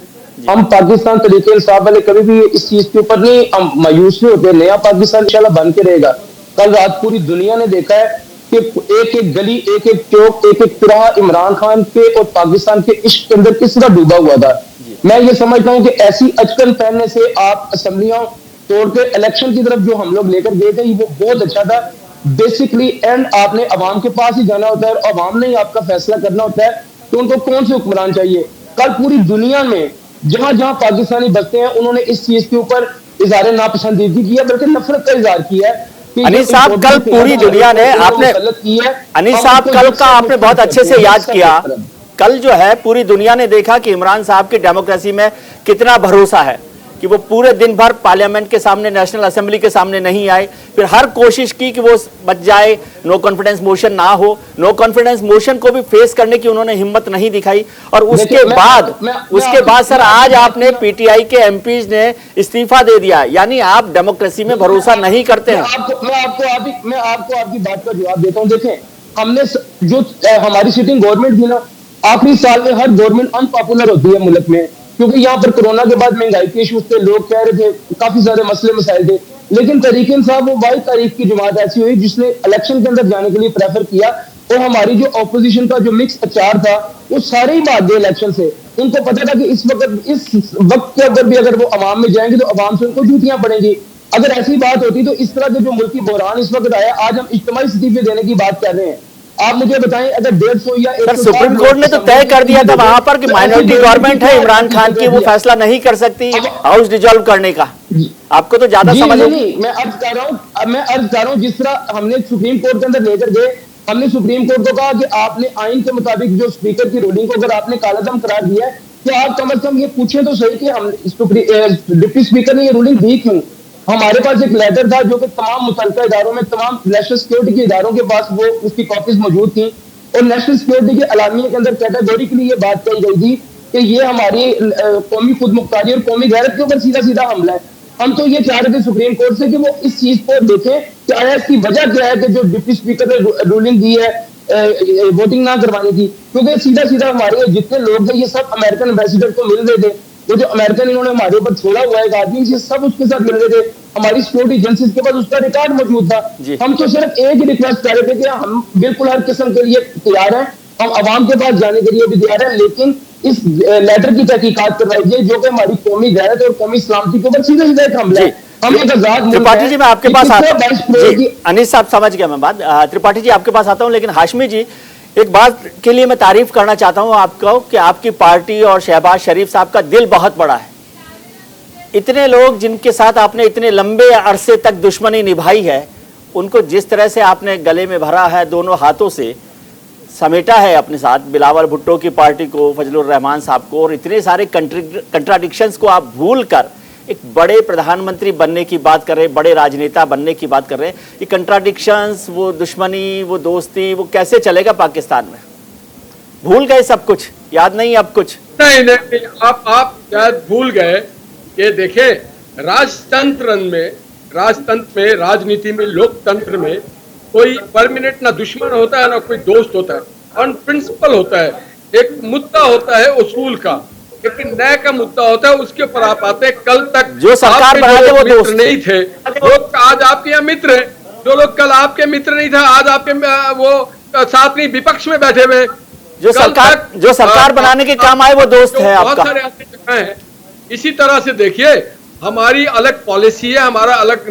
हम पाकिस्तान तरीके इंसाफ वाले कभी भी इस चीज के ऊपर नहीं हम मायूस नहीं होते। नया पाकिस्तान इंशाल्लाह बन के रहेगा। कल रात पूरी दुनिया ने देखा है कि एक एक गली, एक एक चौक, एक एक तिराहा इमरान खान के और पाकिस्तान के इश्क के अंदर किस तरह डूबा हुआ था। मैं ये समझता हूँ कि ऐसी अचकन पहनने से आप असम्बलियां तोड़ के इलेक्शन की तरफ जो हम लोग लेकर गए थे वो बहुत अच्छा था। बेसिकली एंड आपने अवाम के पास ही जाना होता है और अवाम ने ही आपका फैसला करना होता है कि उनको कौन से हुक्मरान चाहिए। कल पूरी दुनिया में जहां जहां पाकिस्तानी बसते हैं उन्होंने इस चीज के ऊपर इजहार नापसंदीदगी किया, बल्कि नफरत का इजहार किया है। अनीस साहब, कल पूरी दुनिया ने आपने अनीस साहब कल का आपने बहुत अच्छे से याद किया। कल जो है पूरी दुनिया ने देखा कि इमरान साहब की डेमोक्रेसी में कितना भरोसा है, कि वो पूरे दिन भर पार्लियामेंट के सामने, नेशनल असेंबली के सामने नहीं आए, फिर हर कोशिश की कि वो बच जाए, नो कॉन्फिडेंस मोशन ना हो। नो कॉन्फिडेंस मोशन को भी फेस करने की उन्होंने हिम्मत नहीं दिखाई। और उसके बाद सर आज आपने पीटीआई के एमपीज ने इस्तीफा दे दिया, यानी आप डेमोक्रेसी में भरोसा नहीं करते हैं। मैं आपको आपकी बात का जवाब देता हूँ। देखें, हमने जो हमारी सिटिंग गवर्नमेंट थी ना, आखिरी साल में हर गवर्नमेंट अनपॉपुलर होती है मुल्क में, क्योंकि यहाँ पर कोरोना के बाद महंगाई के इशूज थे, लोग कह रहे थे, काफी सारे मसले मसाइल थे, लेकिन तरीक साहब वो 22 तारीख की जमात ऐसी हुई जिसने इलेक्शन के अंदर जाने के लिए प्रेफर किया, और हमारी जो ऑपोजिशन का जो मिक्स अचार था वो सारे ही भाग गए इलेक्शन से। उनको पता था कि इस वक्त के अंदर भी अगर वो अवाम में जाएंगे तो अवाम से उनको जूतियां पड़ेंगी। अगर ऐसी बात होती तो इस तरह के जो मुल्की बहरान इस वक्त आया, आज हम इज्तिमाई इस्तीफे देने की बात कर रहे हैं। आप मुझे बताएं, अगर 150 या 160 सुप्रीम कोर्ट ने तो तय कर दिया था वहां पर कि माइनॉरिटी गवर्नमेंट है इमरान खान की, वो फैसला नहीं कर सकती हाउस डिसॉल्व करने का। आपको तो ज्यादा समझ नहीं, मैं अर्ज कर रहा हूं जिस तरह हमने सुप्रीम कोर्ट के अंदर लेकर गए, हमने सुप्रीम कोर्ट को कहा कि आपने आइन के मुताबिक जो स्पीकर की रूलिंग को अगर आपने कालादम करार दिया है, तो आप कम से कम ये पूछे तो सही कि हम डिप्टी स्पीकर ने ये रूलिंग दी क्यों। हमारे पास एक लेटर था जो कि तमाम मुतल्लिका इदारों में, तमाम नेशनल सिक्योरिटी के इदारों के पास वो उसकी कॉपीज मौजूद थी, और नेशनल सिक्योरिटी के अलामिया के अंदर कैटेगोरिकली ये बात कही गई थी कि ये हमारी कौमी खुद मुख्तारी और कौमी गैरत के ऊपर सीधा सीधा हमला है। हम तो ये चाह रहे थे सुप्रीम कोर्ट से कि वो इस चीज को देखें कि आया इसकी वजह क्या है कि जो डिप्टी स्पीकर ने रूलिंग दी है वोटिंग ना करवाने की, क्योंकि सीधा सीधा हमारे जितने लोग थे ये सब अमेरिकन एम्बेसडर को मिल रहे थे। वो जो अमेरिकन इन्होंने हमारे ऊपर छोड़ा हुआ है एक आदमी, ये सब उसके साथ मिल रहे थे, हमारी सिक्योरिटी एजेंसीज के पास उसका रिकॉर्ड मौजूद था। हम तो सिर्फ एक ही रिक्वेस्ट कर रहे थे कि हम बिल्कुल हर किस्म के लिए तैयार हैं, हम अवाम के पास जाने के लिए भी तैयार हैं, लेकिन इस लेटर की तहकीकात करवाइए जो कि हमारी कौमी गैरत और कौमी सलामती के ऊपर सीधा सीधा एक हमला है। हम एक आजाद त्रिपाठी जी मैं आपके पास अनीस साहब समझ गया मैं बात, त्रिपाठी जी आपके पास आता हूं, लेकिन हाशमी जी एक बात के लिए मैं तारीफ करना चाहता हूं आपको कि आपकी पार्टी और शहबाज शरीफ साहब का दिल बहुत बड़ा है। इतने लोग जिनके साथ आपने इतने लंबे अरसे तक दुश्मनी निभाई है, उनको जिस तरह से आपने गले में भरा है, दोनों हाथों से समेटा है अपने साथ, बिलावल भुट्टो की पार्टी को, फजलुर रहमान साहब को, और इतने सारे कंट्राडिक्शंस को आप भूल कर एक बड़े प्रधानमंत्री बनने की बात कर रहे हैं, बड़े राजनेता बनने की बात कर रहे हैं। ये कंट्राडिक्शंस, वो दुश्मनी, वो दोस्ती, वो कैसे चलेगा पाकिस्तान में? भूल गए सब कुछ, याद नहीं अब कुछ? नहीं, आप शायद भूल गए कि देखे राजतंत्र में, राजनीति में, लोकतंत्र में कोई परमानेंट ना दुश्मन होता है ना कोई दोस्त होता है, ऑन प्रिंसिपल होता है। एक मुद्दा होता है उसूल का, लेकिन नए का मुद्दा होता है, उसके ऊपर आप आते हैं। कल तक जो सरकार बनाते वो दोस्त नहीं थे, लोग आज आपके यहाँ मित्र हैं, जो लोग कल आपके मित्र नहीं था आज आपके वो साथ नहीं विपक्ष में बैठे हुए। जो सरकार बनाने के काम आए वो दोस्त है आपका। बहुत सारे ऐसे जगह हैं। इसी तरह से देखिए, हमारी अलग पॉलिसी है, हमारा अलग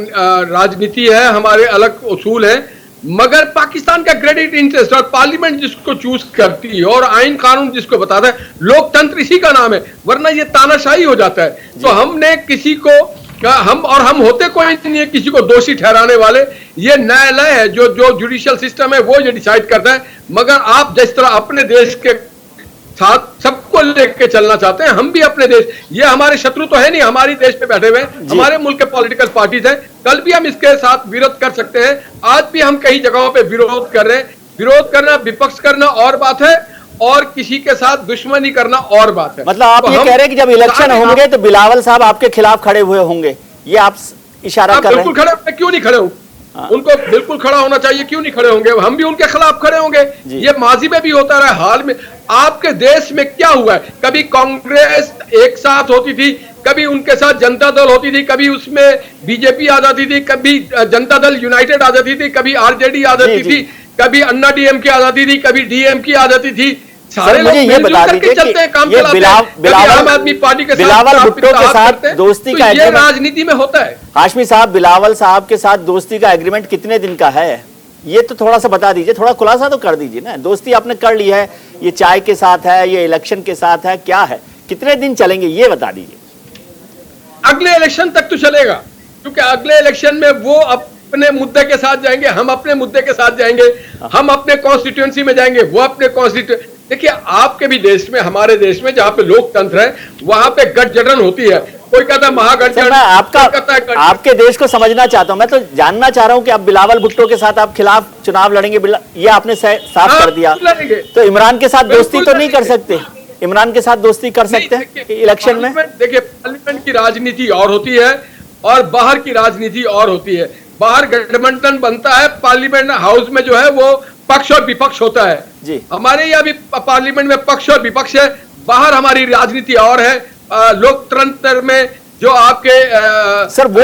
राजनीति है, हमारे अलग उसूल है, मगर पाकिस्तान का क्रेडिट इंटरेस्ट और पार्लियामेंट जिसको चूज करती है और आइन कानून जिसको बताता है, लोकतंत्र इसी का नाम है, वरना ये तानाशाही हो जाता है। तो हमने किसी को हम होते कोई नहीं है किसी को दोषी ठहराने वाले। ये न्यायालय है, जो जुडिशियल सिस्टम है वो ये डिसाइड करता है। मगर आप जिस तरह अपने देश के साथ सबको लेके चलना चाहते हैं, हम भी अपने देश, ये हमारे शत्रु तो है नहीं, हमारी देश में बैठे हुए हैं, हमारे मुल्क के पॉलिटिकल पार्टीज हैं। कल भी हम इसके साथ विरोध कर सकते हैं, आज भी हम कई जगहों पे विरोध कर रहे हैं। विरोध करना, विपक्ष करना और बात है, और किसी के साथ दुश्मनी करना और बात है। मतलब आप ये कह रहे हैं कि जब इलेक्शन होंगे तो बिलावल साहब आपके खिलाफ खड़े हुए होंगे, ये आप इशारा कर रहे हैं? बिल्कुल खड़े, क्यों नहीं खड़े होंगे? उनको बिल्कुल खड़ा होना चाहिए, क्यों नहीं खड़े होंगे? हम भी उनके खिलाफ खड़े होंगे। ये माजी में भी होता रहा, हाल में आपके देश में क्या हुआ है? कभी कांग्रेस एक साथ होती थी, कभी उनके साथ जनता दल होती थी, कभी उसमें बीजेपी आ जाती थी, कभी जनता दल यूनाइटेड आ जाती थी, कभी आरजेडी आ जाती थी, कभी अन्ना डीएमके आ जाती थी, कभी डीएमके आ जाती थी। सारे लोग मिलजुल करके चलते हैं, काम चलाते हैं। आम आदमी पार्टी के बिलावल भुट्टो के साथ दोस्ती का ये राजनीति में होता है। हाशमी साहब, बिलावल साहब के साथ दोस्ती का एग्रीमेंट कितने दिन का है, ये तो थोड़ा सा बता दीजिए, थोड़ा खुलासा तो कर दीजिए ना। दोस्ती आपने कर ली है, ये चाय के साथ है, ये इलेक्शन के साथ है, क्या है, कितने दिन चलेंगे ये बता दीजिए। अगले इलेक्शन तक तो चलेगा, क्योंकि अगले इलेक्शन में वो अपने मुद्दे के साथ जाएंगे, हम अपने मुद्दे के साथ जाएंगे, हम अपने कॉन्स्टिट्यूएंसी में जाएंगे, वो अपने कॉन्स्टिट्यूएंसी। देखिए आपके भी देश में, हमारे देश में जहाँ पे लोकतंत्र है वहां पे गठजड़न होती है। कोई कहता है सर, महागठजड़न, मैं कोई कहता है गठजड़न। आपके देश को समझना चाहता हूं। मैं तो जानना चाह रहा हूं कि अब बिलावल भुट्टो के साथ आप खिलाफ चुनाव लड़ेंगे, ये आपने साफ हाँ, कर दिया। लड़ेंगे। तो इमरान के साथ दोस्ती बिल्कुल तो नहीं कर सकते? इमरान के साथ दोस्ती कर सकते हैं इलेक्शन में? देखिए पार्लियामेंट की राजनीति और होती है और बाहर की राजनीति और होती है। बाहर गठबंधन बनता है, पार्लियामेंट हाउस में जो है वो पक्ष और विपक्ष होता है जी। हमारे यहाँ भी पार्लियामेंट में पक्ष और विपक्ष है, बाहर हमारी राजनीति और है। लोकतंत्र में जो आपके सर वो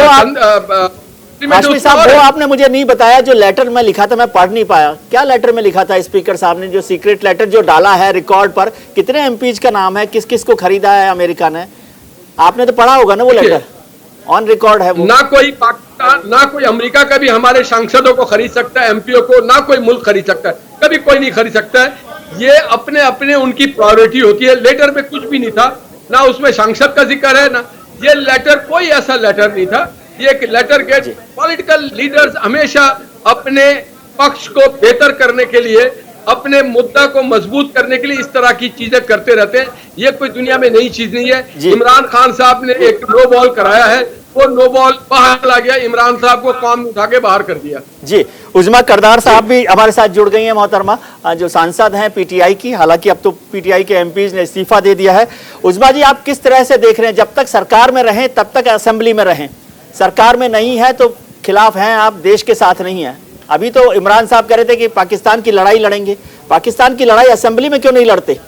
हाशमी साहब, वो आपने मुझे नहीं बताया जो लेटर में लिखा था, मैं पढ़ नहीं पाया। क्या लेटर में लिखा था स्पीकर साहब ने, जो सीक्रेट लेटर जो डाला है रिकॉर्ड पर? कितने एमपीज का नाम है, किस किस को खरीदा है अमेरिका ने? आपने तो पढ़ा होगा ना वो लेटर, ऑन रिकॉर्ड है वो। ना कोई पाकिस्तान, ना कोई अमेरिका का भी हमारे सांसदों को खरीद सकता है, एमपीओ को, ना कोई मुल्क खरीद सकता है, कभी कोई नहीं खरीद सकता है। ये अपने अपने उनकी प्रायोरिटी होती है। लेटर में कुछ भी नहीं था, ना उसमें सांसद का जिक्र है, ना ये लेटर कोई ऐसा लेटर नहीं था। ये एक लेटर के पॉलिटिकल लीडर्स हमेशा अपने पक्ष को बेहतर करने के लिए, अपने मुद्दा को मजबूत करने के लिए इस तरह की चीजें करते रहते हैं। ये कोई दुनिया में नई चीज नहीं है। इमरान खान साहब ने एक नो बॉल कराया है, वो नो बॉल बाहर आ गया, इमरान साहब को काम उठा के बाहर कर दिया। जी, उज़मा करदार साहब भी हमारे साथ जुड़ गई हैं मोहतरमा, जो सांसद हैं पीटीआई की। हालांकि अब तो पीटीआई के एमपीज ने इस्तीफा दे दिया है। उज़मा जी, आप किस तरह से देख रहे हैं? जब तक सरकार में रहें तब तक असेंबली में रहें, सरकार में नहीं है तो खिलाफ हैं आप, देश के साथ नहीं है। अभी तो इमरान साहब कह रहे थे कि पाकिस्तान की लड़ाई लड़ेंगे, पाकिस्तान की लड़ाई असेंबली में क्यों नहीं लड़ते?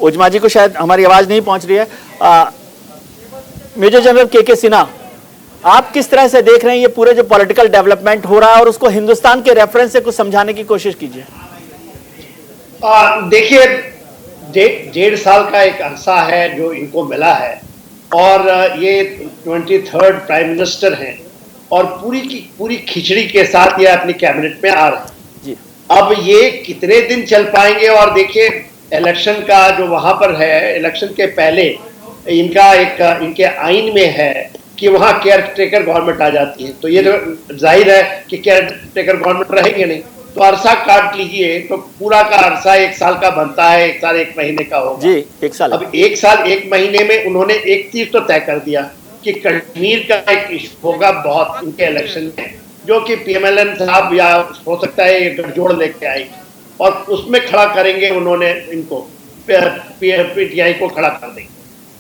उज़मा जी को शायद हमारी आवाज नहीं पहुंच रही है। मेजर जनरल के सिन्हा, आप किस तरह से देख रहे हैं ये पूरे जो पॉलिटिकल डेवलपमेंट हो रहा है, और उसको हिंदुस्तान के रेफरेंस से कुछ समझाने की कोशिश कीजिए। देखिए, 1.5 साल का एक अरसा है जो इनको मिला है, और ये 23rd प्राइम मिनिस्टर हैं, और पूरी की पूरी खिचड़ी के साथ ये अपनी कैबिनेट में आ रहे हैं जी। अब ये कितने दिन चल पाएंगे? और देखिए, इलेक्शन का जो वहां पर है, इलेक्शन के पहले इनका एक इनके आइन में है कि वहां केयर टेकर गवर्नमेंट आ जाती है, तो ये तो जाहिर है कि केयर टेकर गवर्नमेंट रहेंगे नहीं, तो अरसा काट लीजिए तो पूरा का अरसा 1 साल का बनता है, 1 साल 1 महीने का होगा जी। 1 साल, अब 1 साल 1 महीने में उन्होंने एक चीज तो तय कर दिया कि कश्मीर का एक इशू होगा बहुत इनके इलेक्शन में, जो कि पीएमएलएन साहब या हो सकता है ये गठजोड़ लेके आएगी, और उसमें खड़ा करेंगे उन्होंने, इनको पीटीआई को खड़ा कर देंगे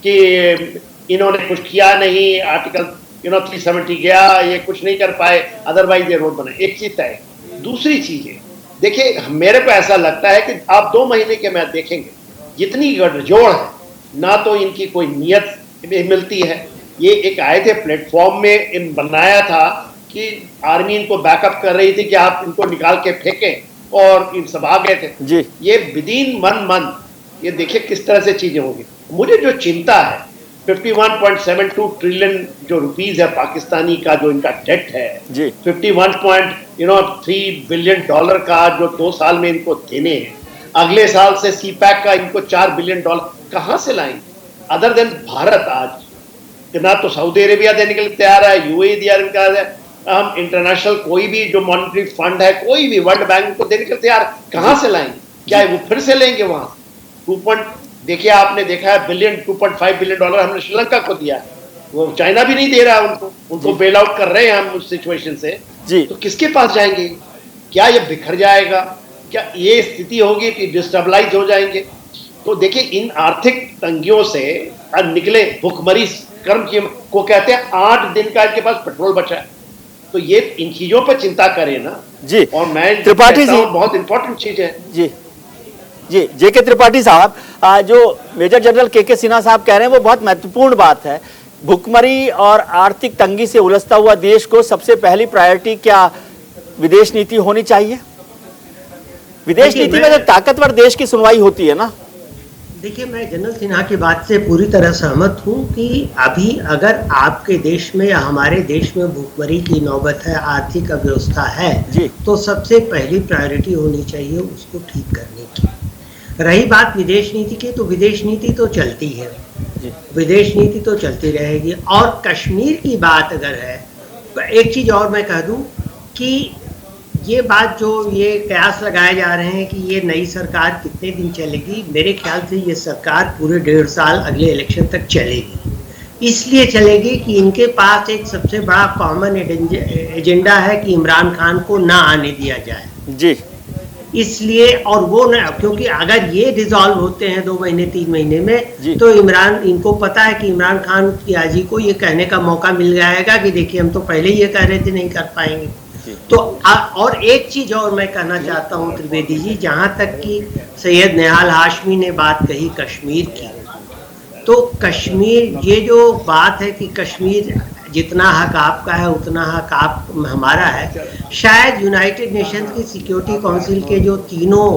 कि इन्होंने कुछ किया नहीं, आर्टिकल 370 गया, ये कुछ नहीं कर पाए, अदरवाइज ये रोड बने। एक चीज है। दूसरी चीज है, देखिए मेरे को ऐसा लगता है कि आप 2 महीने के मैच देखेंगे, जितनी गठजोड़ है, ना तो इनकी कोई नियत मिलती है। ये एक आए थे प्लेटफॉर्म में, इन बनाया था कि आर्मी इनको बैकअप कर रही थी कि आप इनको निकाल के फेंकें, और इन सब आ गए थे जी। ये विदिन 1 मंथ ये देखिए किस तरह से चीजें होंगी। मुझे जो चिंता है, 51.72 ट्रिलियन जो रुपीस है पाकिस्तानी का, जो इनका डेट है जी, 51.3 बिलियन डॉलर का जो 2 साल में इनको देने हैं, अगले साल से सीपैक का इनको $4 बिलियन कहां से लाएंगे? अदर देन भारत आज ना तो सऊदी अरेबिया देने के लिए तैयार है, यूएई दिया है, हम इंटरनेशनल कोई भी जो मॉनेटरी फंड है, कोई भी वर्ल्ड बैंक को देने के लिए तैयार, कहां से लाएंगे? क्या वो फिर से लेंगे वहां? देखिए आपने देखा है $2.5 बिलियन हमने श्रीलंका को दिया, वो चाइना भी नहीं दे रहा उनको बेल आउट कर रहे हैं हम उस सिचुएशन से जी। तो किसके पास जाएंगे? क्या ये बिखर जाएगा? क्या ये स्थिति होगी कि डिस्टेबलाइज हो जाएंगे? तो देखिए, इन आर्थिक तंगियों से निकले भुखमरी कर्म को कहते हैं, 8 दिन का इनके पास पेट्रोल बचा है, तो ये इन चीजों पर चिंता करें ना जी। और मैं त्रिपाठी जी, बहुत इंपॉर्टेंट चीज है जी जी। जेके त्रिपाठी साहब, जो मेजर जनरल के सिन्हा साहब कह रहे हैं वो बहुत महत्वपूर्ण बात है। भुखमरी और आर्थिक तंगी से उलझता हुआ देश को सबसे पहली प्रायोरिटी क्या विदेश नीति होनी चाहिए? विदेश नीति में तो ताकतवर देश की सुनवाई होती है ना। देखिए, मैं जनरल सिन्हा की बात से पूरी तरह सहमत हूँ कि अभी अगर आपके देश में या हमारे देश में भुखमरी की नौबत है, आर्थिक अव्यवस्था है जी, तो सबसे पहली प्रायोरिटी होनी चाहिए उसको ठीक करने की। रही बात विदेश नीति की, तो विदेश नीति तो चलती है, विदेश नीति तो चलती रहेगी। और कश्मीर की बात अगर है तो एक चीज और मैं कह दूं कि ये बात जो ये कयास लगाए जा रहे हैं कि ये नई सरकार कितने दिन चलेगी, मेरे ख्याल से ये सरकार पूरे 1.5 साल अगले इलेक्शन तक चलेगी। इसलिए चलेगी कि इनके पास एक सबसे बड़ा कॉमन एजेंडा है कि इमरान खान को ना आने दिया जाए जी। इसलिए, और वो न, क्योंकि अगर ये डिसॉल्व होते हैं 2 महीने 3 महीने में, तो इनको पता है कि इमरान खान जी को ये कहने का मौका मिल जाएगा कि देखिए हम तो पहले ही ये कह रहे थे नहीं कर पाएंगे। तो और एक चीज और मैं कहना चाहता हूँ त्रिवेदी जी, जहां तक कि सैयद निहाल हाशमी ने बात कही कश्मीर की, तो कश्मीर, ये जो बात है कि कश्मीर जितना हक आपका है उतना हक आप हमारा है, शायद यूनाइटेड नेशंस की सिक्योरिटी काउंसिल के जो तीनों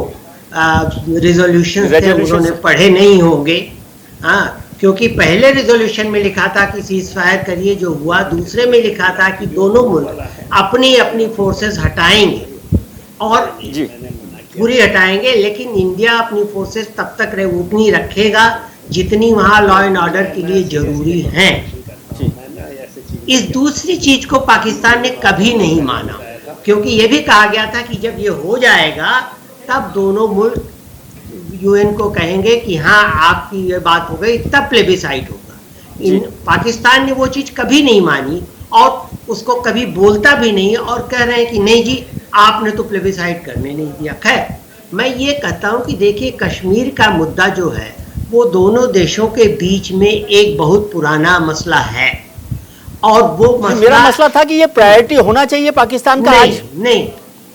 रिजोल्यूशन थे उन्होंने पढ़े नहीं होंगे। हाँ, क्योंकि पहले रिजोल्यूशन में लिखा था कि सीज फायर करिए जो हुआ, दूसरे में लिखा था कि दोनों मुल्क अपनी अपनी फोर्सेस हटाएंगे और पूरी हटाएंगे, लेकिन इंडिया अपनी फोर्सेस तब तक उतनी रखेगा जितनी वहां लॉ एंड ऑर्डर के लिए जरूरी है। इस दूसरी चीज को पाकिस्तान ने कभी नहीं माना, क्योंकि यह भी कहा गया था कि जब ये हो जाएगा तब दोनों मुल्क यूएन को कहेंगे कि हाँ आपकी ये बात हो गई, तब प्लेबिसाइट होगा। पाकिस्तान ने वो चीज कभी नहीं मानी और उसको कभी बोलता भी नहीं, और कह रहे हैं कि नहीं जी आपने तो प्लेबिसाइट करने नहीं दिया। खैर, मैं ये कहता हूं कि देखिए कश्मीर का मुद्दा जो है वो दोनों देशों के बीच में एक बहुत पुराना मसला है, और वो मेरा मसला था कि ये प्रायोरिटी होना चाहिए पाकिस्तान का।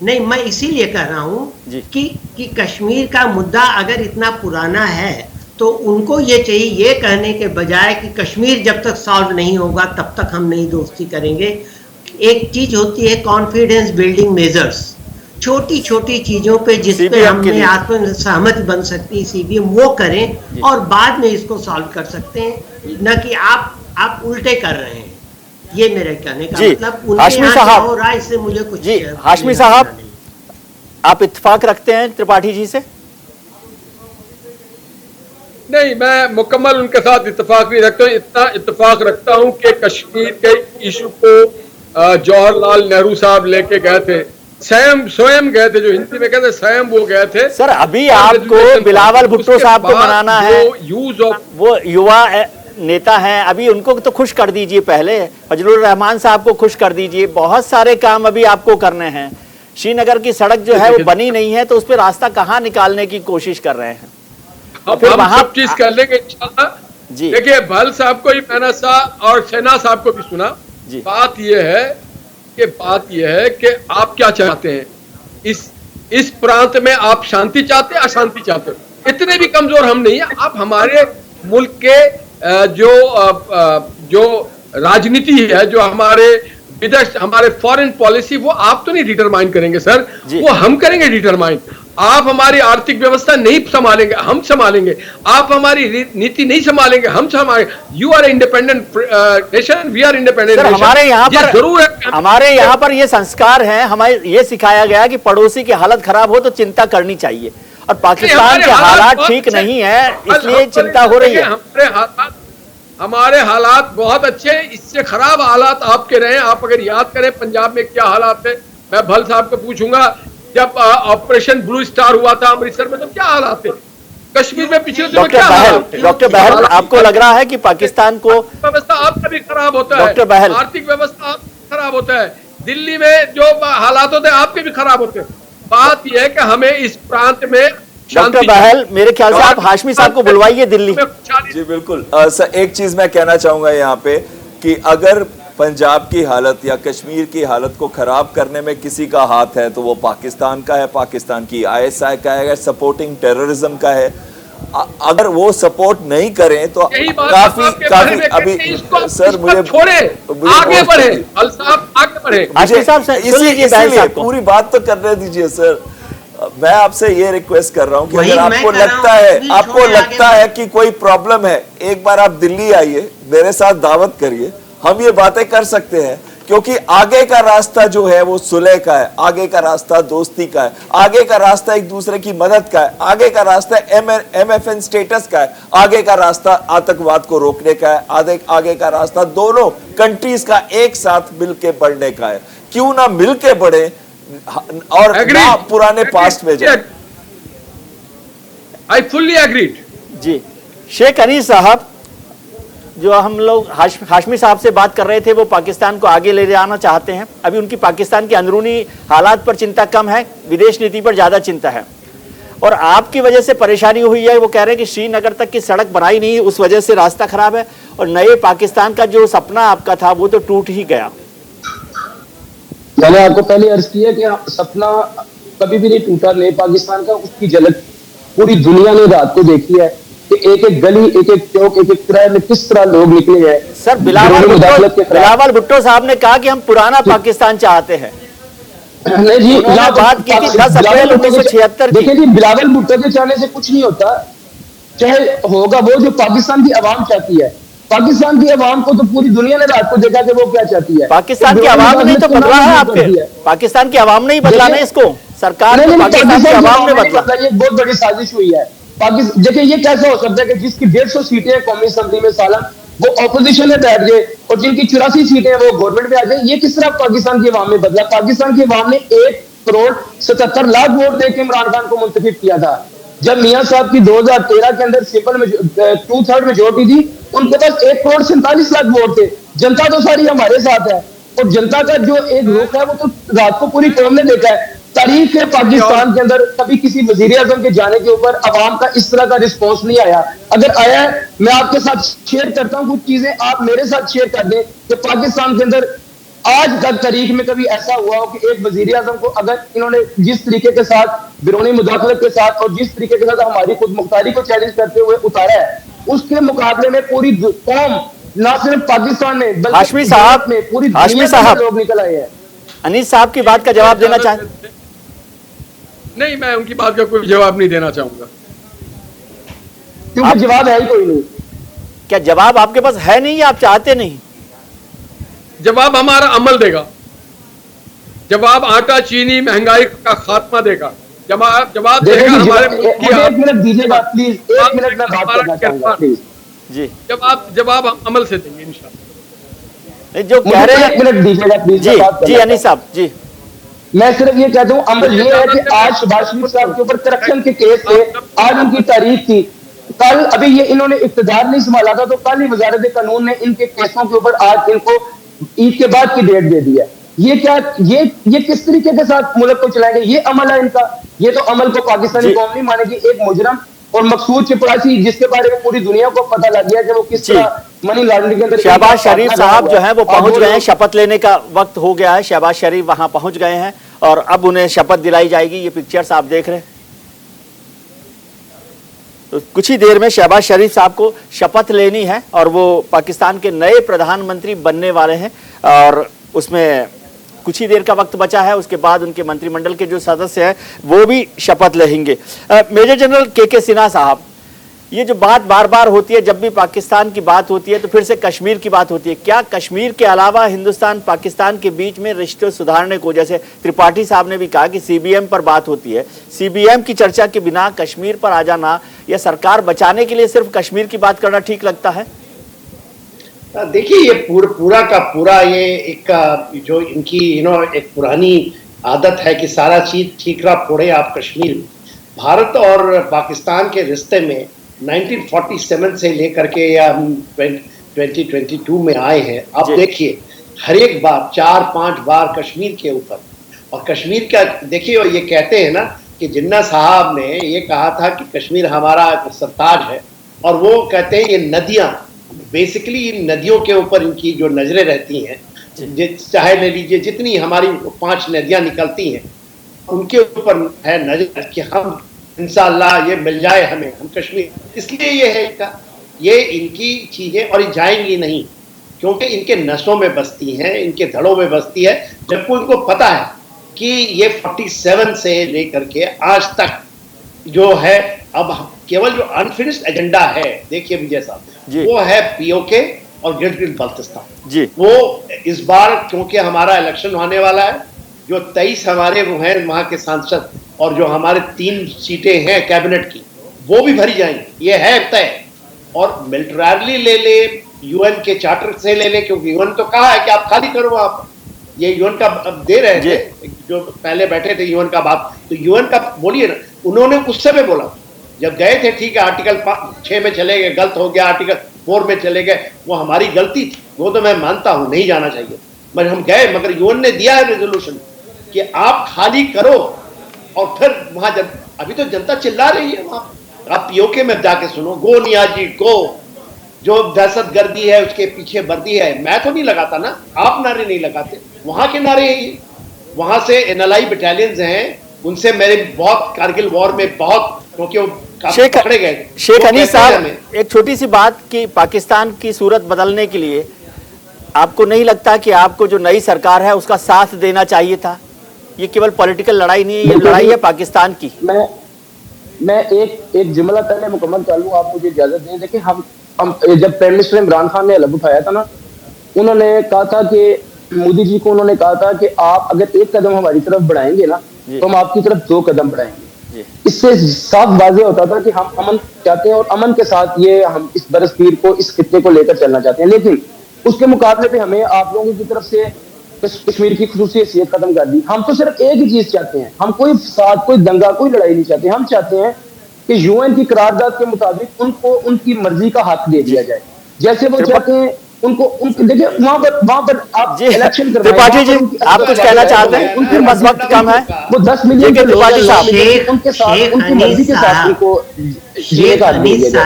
नहीं, मैं इसीलिए कह रहा हूं कि कश्मीर का मुद्दा अगर इतना पुराना है तो उनको ये चाहिए, ये कहने के बजाय कि कश्मीर जब तक सॉल्व नहीं होगा तब तक हम नहीं दोस्ती करेंगे। एक चीज होती है कॉन्फिडेंस बिल्डिंग मेजर्स, छोटी छोटी चीजों पे जिस पे हमने आत्म सहमति बन सकती है सीबीएम, वो करें और बाद में इसको सॉल्व कर सकते हैं, न कि आप उल्टे कर रहे हैं। ये मेरे कहने का मतलब। हाशमी साहब, हो रहा है इससे मुझे कुछ जी हाशमी साहब, आप इत्तेफाक रखते हैं त्रिपाठी जी से? नहीं, मैं मुकम्मल उनके साथ इत्तेफाक नहीं रखता हूँ। इतना इत्तेफाक रखता हूँ कि कश्मीर के इशू को जवाहरलाल नेहरू साहब लेके गए थे, स्वयं गए थे, जो हिंदी में कहते हैं स्वयं वो गए थे। सर अभी आपको बिलावल भुट्टो साहब को मनाना है, वो युवा नेता हैं, अभी उनको तो खुश कर दीजिए, पहले फजलुर रहमान साहब को खुश कर दीजिए। बहुत सारे काम अभी आपको करने हैं। श्रीनगर की सड़क जो है वो बनी नहीं है, तो उस पर रास्ता कहाँ निकालने की कोशिश कर रहे हैं? फिर हम सब चीज कर लेंगे इंशाल्लाह। जी देखिए, भल साहब को ही मैंने और शहनाज साहब को भी सुना। बात यह है कि आप क्या चाहते हैं, इस प्रांत में आप शांति चाहते हैं, अशांति चाहते हो? इतने भी कमजोर हम नहीं है। आप हमारे मुल्क के जो राजनीति है, जो हमारे विदेश, हमारे फॉरेन पॉलिसी, वो आप तो नहीं डिटरमाइन करेंगे सर, वो हम करेंगे डिटरमाइन। आप हमारी आर्थिक व्यवस्था नहीं संभालेंगे, हम संभालेंगे। आप हमारी नीति नहीं संभालेंगे, हम संभालेंगे। You are independent nation, we are independent nation. हमारे यहाँ पर ये संस्कार है, हमें ये सिखाया गया कि पड़ोसी की हालत खराब हो तो चिंता करनी चाहिए, और पाकिस्तान के हालात ठीक नहीं है, इसलिए चिंता हो रही है। हमारे हालात बहुत अच्छे हैं, इससे खराब हालात आपके रहे। आप अगर याद करें पंजाब में क्या हालात थे, मैं भल साहब को पूछूंगा, जब ऑपरेशन ब्लू स्टार हुआ था अमृतसर में तो क्या हालात थे, कश्मीर में पिछले दिनों क्या हालात थे? डॉक्टर बहल, आपको लग रहा है कि पाकिस्तान को व्यवस्था आपका भी खराब होता है, आर्थिक व्यवस्था आपका खराब होता है, दिल्ली में जो हालात होते हैं आपके भी खराब होते हैं। बात यह है कि हमें इस प्रांत में डॉक्टर बहल, मेरे ख्याल से आप हाशमी साहब को बुलवाइए दिल्ली। जी बिल्कुल सर, एक चीज मैं कहना चाहूंगा यहाँ पे कि अगर पंजाब की हालत या कश्मीर की हालत को खराब करने में किसी का हाथ है तो वो पाकिस्तान का है, पाकिस्तान की ISI का है, सपोर्टिंग टेररिज्म का है। अगर वो सपोर्ट नहीं करें तो काफी अभी सर मुझे छोड़े, आगे बढ़े, आगे बढ़े। इसीलिए पूरी बात तो करने दीजिए सर। मैं आपसे ये रिक्वेस्ट कर रहा हूँ कि अगर आपको लगता है कि कोई प्रॉब्लम है, एक बार आप दिल्ली आइए, मेरे साथ दावत करिए, हम ये बातें कर सकते हैं क्योंकि आगे का रास्ता जो है वो सुलह का है, आगे का रास्ता दोस्ती का है, आगे का रास्ता एक दूसरे की मदद का है, आगे का रास्ता MFN स्टेटस का है, आगे का रास्ता आतंकवाद को रोकने का है, आगे का रास्ता दोनों कंट्रीज का एक साथ मिलके बढ़ने का है। क्यों ना मिलके बढ़े और ना पुराने पास्ट में जाए। I fully agreed. जी, शेख अनीस साहब, जो हम लोग हाशमी साहब से बात कर रहे थे, वो पाकिस्तान को आगे ले जाना चाहते हैं। अभी उनकी पाकिस्तान के अंदरूनी हालात पर चिंता कम है, विदेश नीति पर ज्यादा चिंता है। और आपकी वजह से परेशानी हुई है, वो कह रहे हैं कि श्रीनगर तक की सड़क बनाई नहीं, उस वजह से रास्ता खराब है, और नए पाकिस्तान का जो सपना आपका था वो तो टूट ही गया। मैंने आपको पहले अर्ज किया कि सपना कभी भी नहीं टूटा नए पाकिस्तान का। उसकी झलक पूरी दुनिया ने रात को देखी है कि एक एक गली, एक एक चौक, एक एक किराए में किस तरह लोग निकले हैं। सर, बिलावल भुट्टो साहब ने कहा कि हम पुराना पाकिस्तान चाहते हैं। नहीं जी, बात की थी 10 अप्रैल 1976 की। देखिए जी, बिलावल भुट्टो के चाहने से कुछ नहीं होता, चाहे होगा वो जो पाकिस्तान की आवाम चाहती है। पाकिस्तान की आवाम को तो पूरी दुनिया ने रात को देखा कि वो क्या चाहती है। पाकिस्तान की आवाम ने तो बदला है, आपके पाकिस्तान की आवाम ने ही बदला ना इसको, सरकार ने पाकिस्तान की आवाम ने बदला। ये बहुत बड़ी साजिश हुई है। देखिए ये कैसे हो सकता है कि जिसकी 150 सीटें हैं कौमी असेंबली में साला, वो ऑपोजिशन में बैठ गए, और जिनकी 84 सीटें हैं वो गवर्नमेंट में आ गए। ये किस तरह पाकिस्तान की आवाम में बदला? पाकिस्तान की आवाम ने 1,77,00,000 वोट देकर इमरान खान को मुंतखब किया था। जब मियां साहब की 2013 के अंदर सिंपल में 2/3 मेजोरिटी थी, उनके पास 1,47,00,000 वोट थे। जनता तो सारी हमारे साथ है, और जनता का जो एक रुख है वो तो रात को पूरी कौम ने देखा है। तारीख है पाकिस्तान के अंदर कभी किसी वजीर आजम के जाने के ऊपर अवाम का इस तरह का रिस्पॉन्स नहीं आया। अगर आया है, मैं आपके साथ शेयर करता हूं कुछ चीजें, आप मेरे साथ शेयर कर दें कि पाकिस्तान के अंदर आज तक तारीख में कभी ऐसा हुआ हो कि एक वजीर आजम को अगर इन्होंने जिस तरीके के साथ बिरोनी मुदाखलत के साथ और जिस तरीके के साथ हमारी खुद मुख्तारी को चैलेंज करते हुए उतारा है, उसके मुकाबले में पूरी कौम, ना सिर्फ पाकिस्तान में बल्कि हाशमी साहब में पूरी हाशमी साहब लोग निकल आए हैं। अनीस साहब की बात का जवाब देना चाहें? नहीं, मैं उनकी बात का कोई जवाब नहीं देना चाहूंगा, क्योंकि जवाब है ही कोई नहीं। क्या जवाब आपके पास है नहीं या आप चाहते नहीं? जवाब हमारा अमल देगा, जवाब आटा चीनी महंगाई का खात्मा देगा, जवाब देगा हमारे मुल्क की। एक मिनट दीजिएगा प्लीज, एक मिनट में बात करना चाहूंगा प्लीज जी। जवाब हम अमल से देंगे इंशाल्लाह। जो कह रहे हैं, एक मिनट दीजिएगा प्लीज। जी जी अनीस साहब जी, मैं सिर्फ ये कहता हूँ अमल ये है कि आज शहबाज शरीफ साहब के ऊपर करप्शन के केस थे, आज उनकी तारीख थी। कल अभी ये इन्होंने इख्तियार नहीं संभाला था, तो कल ही वजारत कानून ने इनके केसों के ऊपर आज इनको ईद के बाद की डेट दे दी है। ये क्या, ये किस तरीके के साथ मुल्क को चलाएंगे? ये अमल है इनका। ये तो अमल को पाकिस्तानी कौम नहीं मानेगी। एक मुजरम और मकसूद चपरासी जिसके बारे में पूरी दुनिया को पता लग गया कि वो किस तरह मनी लॉन्ड्रिंग के अंदर। शहबाज शरीफ साहब जो है वो पहुंच गए हैं, शपथ लेने का वक्त हो गया है। शहबाज शरीफ वहां पहुंच गए हैं और अब उन्हें शपथ दिलाई जाएगी। ये पिक्चर्स आप देख रहे हैं, तो कुछ ही देर में शहबाज शरीफ साहब को शपथ लेनी है और वो पाकिस्तान के नए प्रधानमंत्री बनने वाले हैं, और उसमें कुछ ही देर का वक्त बचा है। उसके बाद उनके मंत्रिमंडल के जो सदस्य हैं वो भी शपथ लेंगे। मेजर जनरल के सिन्हा साहब, ये जो बात बार बार होती है, जब भी पाकिस्तान की बात होती है तो फिर से कश्मीर की बात होती है, क्या कश्मीर के अलावा हिंदुस्तान पाकिस्तान के बीच में रिश्ते सुधारने को, जैसे त्रिपाठी साहब ने भी कहा कि CBM पर बात होती है, CBM की चर्चा के बिना कश्मीर पर आ जाना या सरकार बचाने के लिए सिर्फ कश्मीर की बात करना ठीक लगता है? देखिए, ये पूरा का पूरा ये एक जो इनकी एक पुरानी आदत है कि सारा चीज ठीकरा फोड़े आप कश्मीर में। भारत और पाकिस्तान के रिश्ते में 1947 से लेकर के या हम 2022 में आए हैं। आप देखिए, हर एक बार 4-5 बार कश्मीर के ऊपर, और कश्मीर का देखिए, ये कहते हैं ना कि जिन्ना साहब ने ये कहा था कि कश्मीर हमारा सरताज है, और वो कहते हैं ये नदियां, बेसिकली इन नदियों के ऊपर इनकी जो नजरें रहती हैं, चाहे ले लीजिए जितनी हमारी 5 नदियां निकलती हैं, उनके ऊपर है नजर कि हम इंशाअल्लाह ये मिल जाए हमें, हम कश्मीर। इसलिए ये है इनका, ये इनकी चीजें, और ये जाएंगी नहीं, क्योंकि इनके नसों में बसती हैं, इनके धड़ों में बसती है। जबकि इनको पता है कि ये 47 से लेकर के आज तक जो है, अब केवल जो अनफिनिश्ड एजेंडा है, देखिए विजय साहब, वो है POK और गिलगित बाल्टिस्तान। जी वो इस बार क्योंकि हमारा इलेक्शन होने वाला है, जो 23 हमारे वो हैं वहां के सांसद और जो हमारे 3 सीटें हैं कैबिनेट की, वो भी भरी जाएंगी, ये है तय। और मिलिटरली ले ले, यूएन के चार्टर से ले ले, क्योंकि यूएन तो कहा है कि आप खाली करो, आप ये यूएन का दे रहे थे, जो पहले बैठे थे यूएन का बात, तो यूएन का बोलिए ना, उन्होंने उस समय बोला जब गए थे, ठीक है आर्टिकल 6 में चले गए, गलत हो गया, आर्टिकल 4 में चले गए, वो हमारी गलती थी, वो तो मैं मानता हूं नहीं जाना चाहिए, मगर हम गए, मगर यूएन ने दिया है रेजोल्यूशन कि आप खाली करो। और फिर वहां अभी तो जनता चिल्ला रही है वहां, आप पीओके में जाके सुनो, गो नियाजी गो, जो दहशत गर्दी है उसके पीछे वर्दी है। मैं तो नहीं लगाता ना, आप नारे नहीं लगाते, वहां के नारे हैं ये। वहां से एनएलआई बटालियंस हैं, उनसे मेरे बहुत कारगिल वॉर में बहुत, क्योंकि वो पकड़े गए। शेख हनीफ साहब, एक छोटी सी बात कि पाकिस्तान की सूरत बदलने के लिए आपको नहीं लगता कि आपको जो नई सरकार है उसका साथ देना चाहिए था? ये केवल पॉलिटिकल लड़ाई नहीं है, ये लड़ाई है पाकिस्तान की। मैं एक जुमला पहले मुकम्मल कर लूं, आप मुझे इजाजत दें। देखिए हम जब प्राइम मिनिस्टर इमरान खान ने अलग उठाया था ना, उन्होंने कहा था कि मोदी जी को उन्होंने कहा था कि आप अगर एक कदम हमारी तरफ बढ़ाएंगे ना, तो हम आपकी तरफ 2 कदम बढ़ाएंगे। इससे साफ वाज़ेह होता था कि हम अमन चाहते हैं और अमन के साथ ये हम इस बरसपीर को, इस खित्ते को लेकर चलना चाहते हैं। लेकिन उसके मुकाबले पे हमें आप लोगों की तरफ से कश्मीर की खुसूसी हैसियत खत्म कर दी। हम तो सिर्फ एक ही चीज चाहते हैं, हम कोई फसाद, कोई दंगा, कोई लड़ाई नहीं चाहते। हम चाहते हैं कि यूएन की करारदाद के मुताबिक उनको उनकी मर्जी का हक दे दिया जाए, जैसे वो चाहते हैं उनको देखिए वहां पर आप इलेक्शन कर रहे हैं। त्रिपाठी जी, आप कुछ कहना चाहते हैं? उनके पास वक्त कम है, वो 10 मिलियन के त्रिपाठी साहब उनके साथ उनकी मर्जी के साथ उनको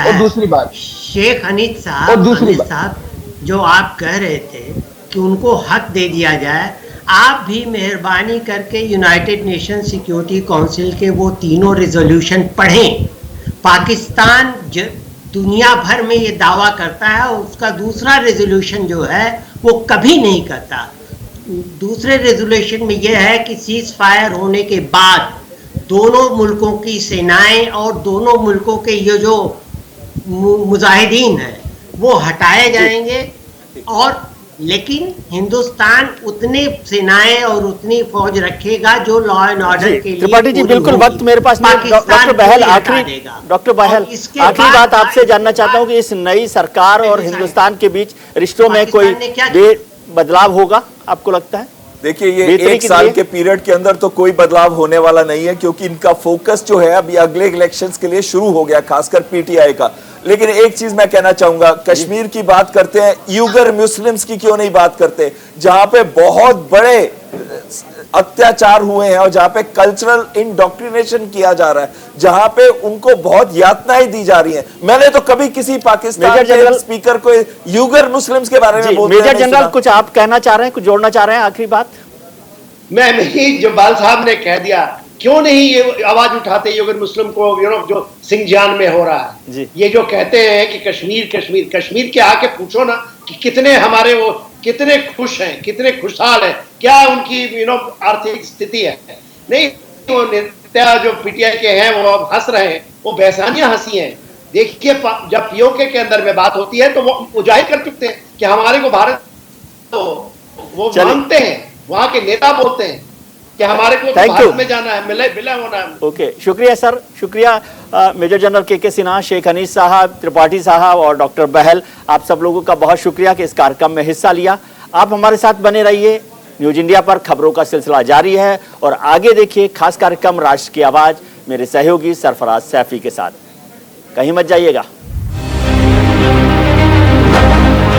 और दूसरी बात शेख हनीफ साहब, और दूसरी बात जो आप कह रहे थे कि उनको हक दे दिया जाए, आप भी मेहरबानी करके यूनाइटेड नेशन सिक्योरिटी काउंसिल के वो 3 रेजोल्यूशन पढ़ें। पाकिस्तान दुनिया भर में ये दावा करता है, उसका दूसरा रेजोल्यूशन जो है वो कभी नहीं करता। दूसरे रेजोल्यूशन में यह है कि सीज फायर होने के बाद दोनों मुल्कों की सेनाएं और दोनों मुल्कों के ये जो मुजाहिदीन हैं वो हटाए जाएंगे, और लेकिन हिंदुस्तान उतने सेनाएं और उतनी फौज रखेगा जो लॉ एंड ऑर्डर के लिए। त्रिपाठी जी बिल्कुल वक्त मेरे पास नहीं। डॉक्टर बहल, आखिरी बात आपसे जानना चाहता हूं कि इस नई सरकार और हिंदुस्तान के बीच रिश्तों में कोई बदलाव होगा आपको लगता है? देखिए ये 1 साल के पीरियड के अंदर तो कोई बदलाव होने वाला नहीं है, क्योंकि इनका फोकस जो है अभी अगले इलेक्शंस के लिए शुरू हो गया, खासकर पीटीआई का। लेकिन एक चीज मैं कहना चाहूंगा, कश्मीर की बात करते हैं, यूगर मुस्लिम्स की क्यों नहीं बात करते, जहां पे बहुत बड़े अत्याचार हुए हैं और जहां पे कल्चरल इंडोक्ट्रिनेशन किया जा रहा है, जहां पे उनको बहुत यातनाएं दी जा रही हैं। मैंने तो कभी किसी पाकिस्तान के स्पीकर को यूगर मुस्लिम्स के बारे में बोलते मेजर जनरल कुछ आप कहना चाह रहे हैं, कुछ जोड़ना चाह रहे हैं? आखिरी बात मैं नहीं, जो बाल साहब ने कह दिया, क्यों नहीं ये आवाज उठाते यूगर मुस्लिम को, जो सिंगजान में हो रहा है। ये जो कहते हैं कि कश्मीर के आके पूछो ना कि कितने हमारे वो कितने खुश हैं, कितने खुशहाल हैं, क्या उनकी आर्थिक स्थिति है। नहीं, वो नेता जो पीटीआई के हैं वो अब हंस रहे हैं, वो बेसानियां हंसी हैं। देखिए जब पीओके के अंदर में बात होती है तो वो जाहिर कर चुकते हैं कि हमारे को भारत तो वो मानते हैं, वहां के नेता बोलते हैं कि हमारे को तो भारत में जाना है, मिला होना है। ओके, शुक्रिया सर, शुक्रिया मेजर जनरल के सिन्हा, शेख हनीफ साहब, त्रिपाठी साहब और डॉक्टर बहल, आप सब लोगों का बहुत शुक्रिया कि इस कार्यक्रम में हिस्सा लिया। आप हमारे साथ बने रहिए, न्यूज इंडिया पर खबरों का सिलसिला जारी है और आगे देखिए खास कार्यक्रम राष्ट्र की आवाज मेरे सहयोगी सरफराज सैफी के साथ। कहीं मत जाइएगा।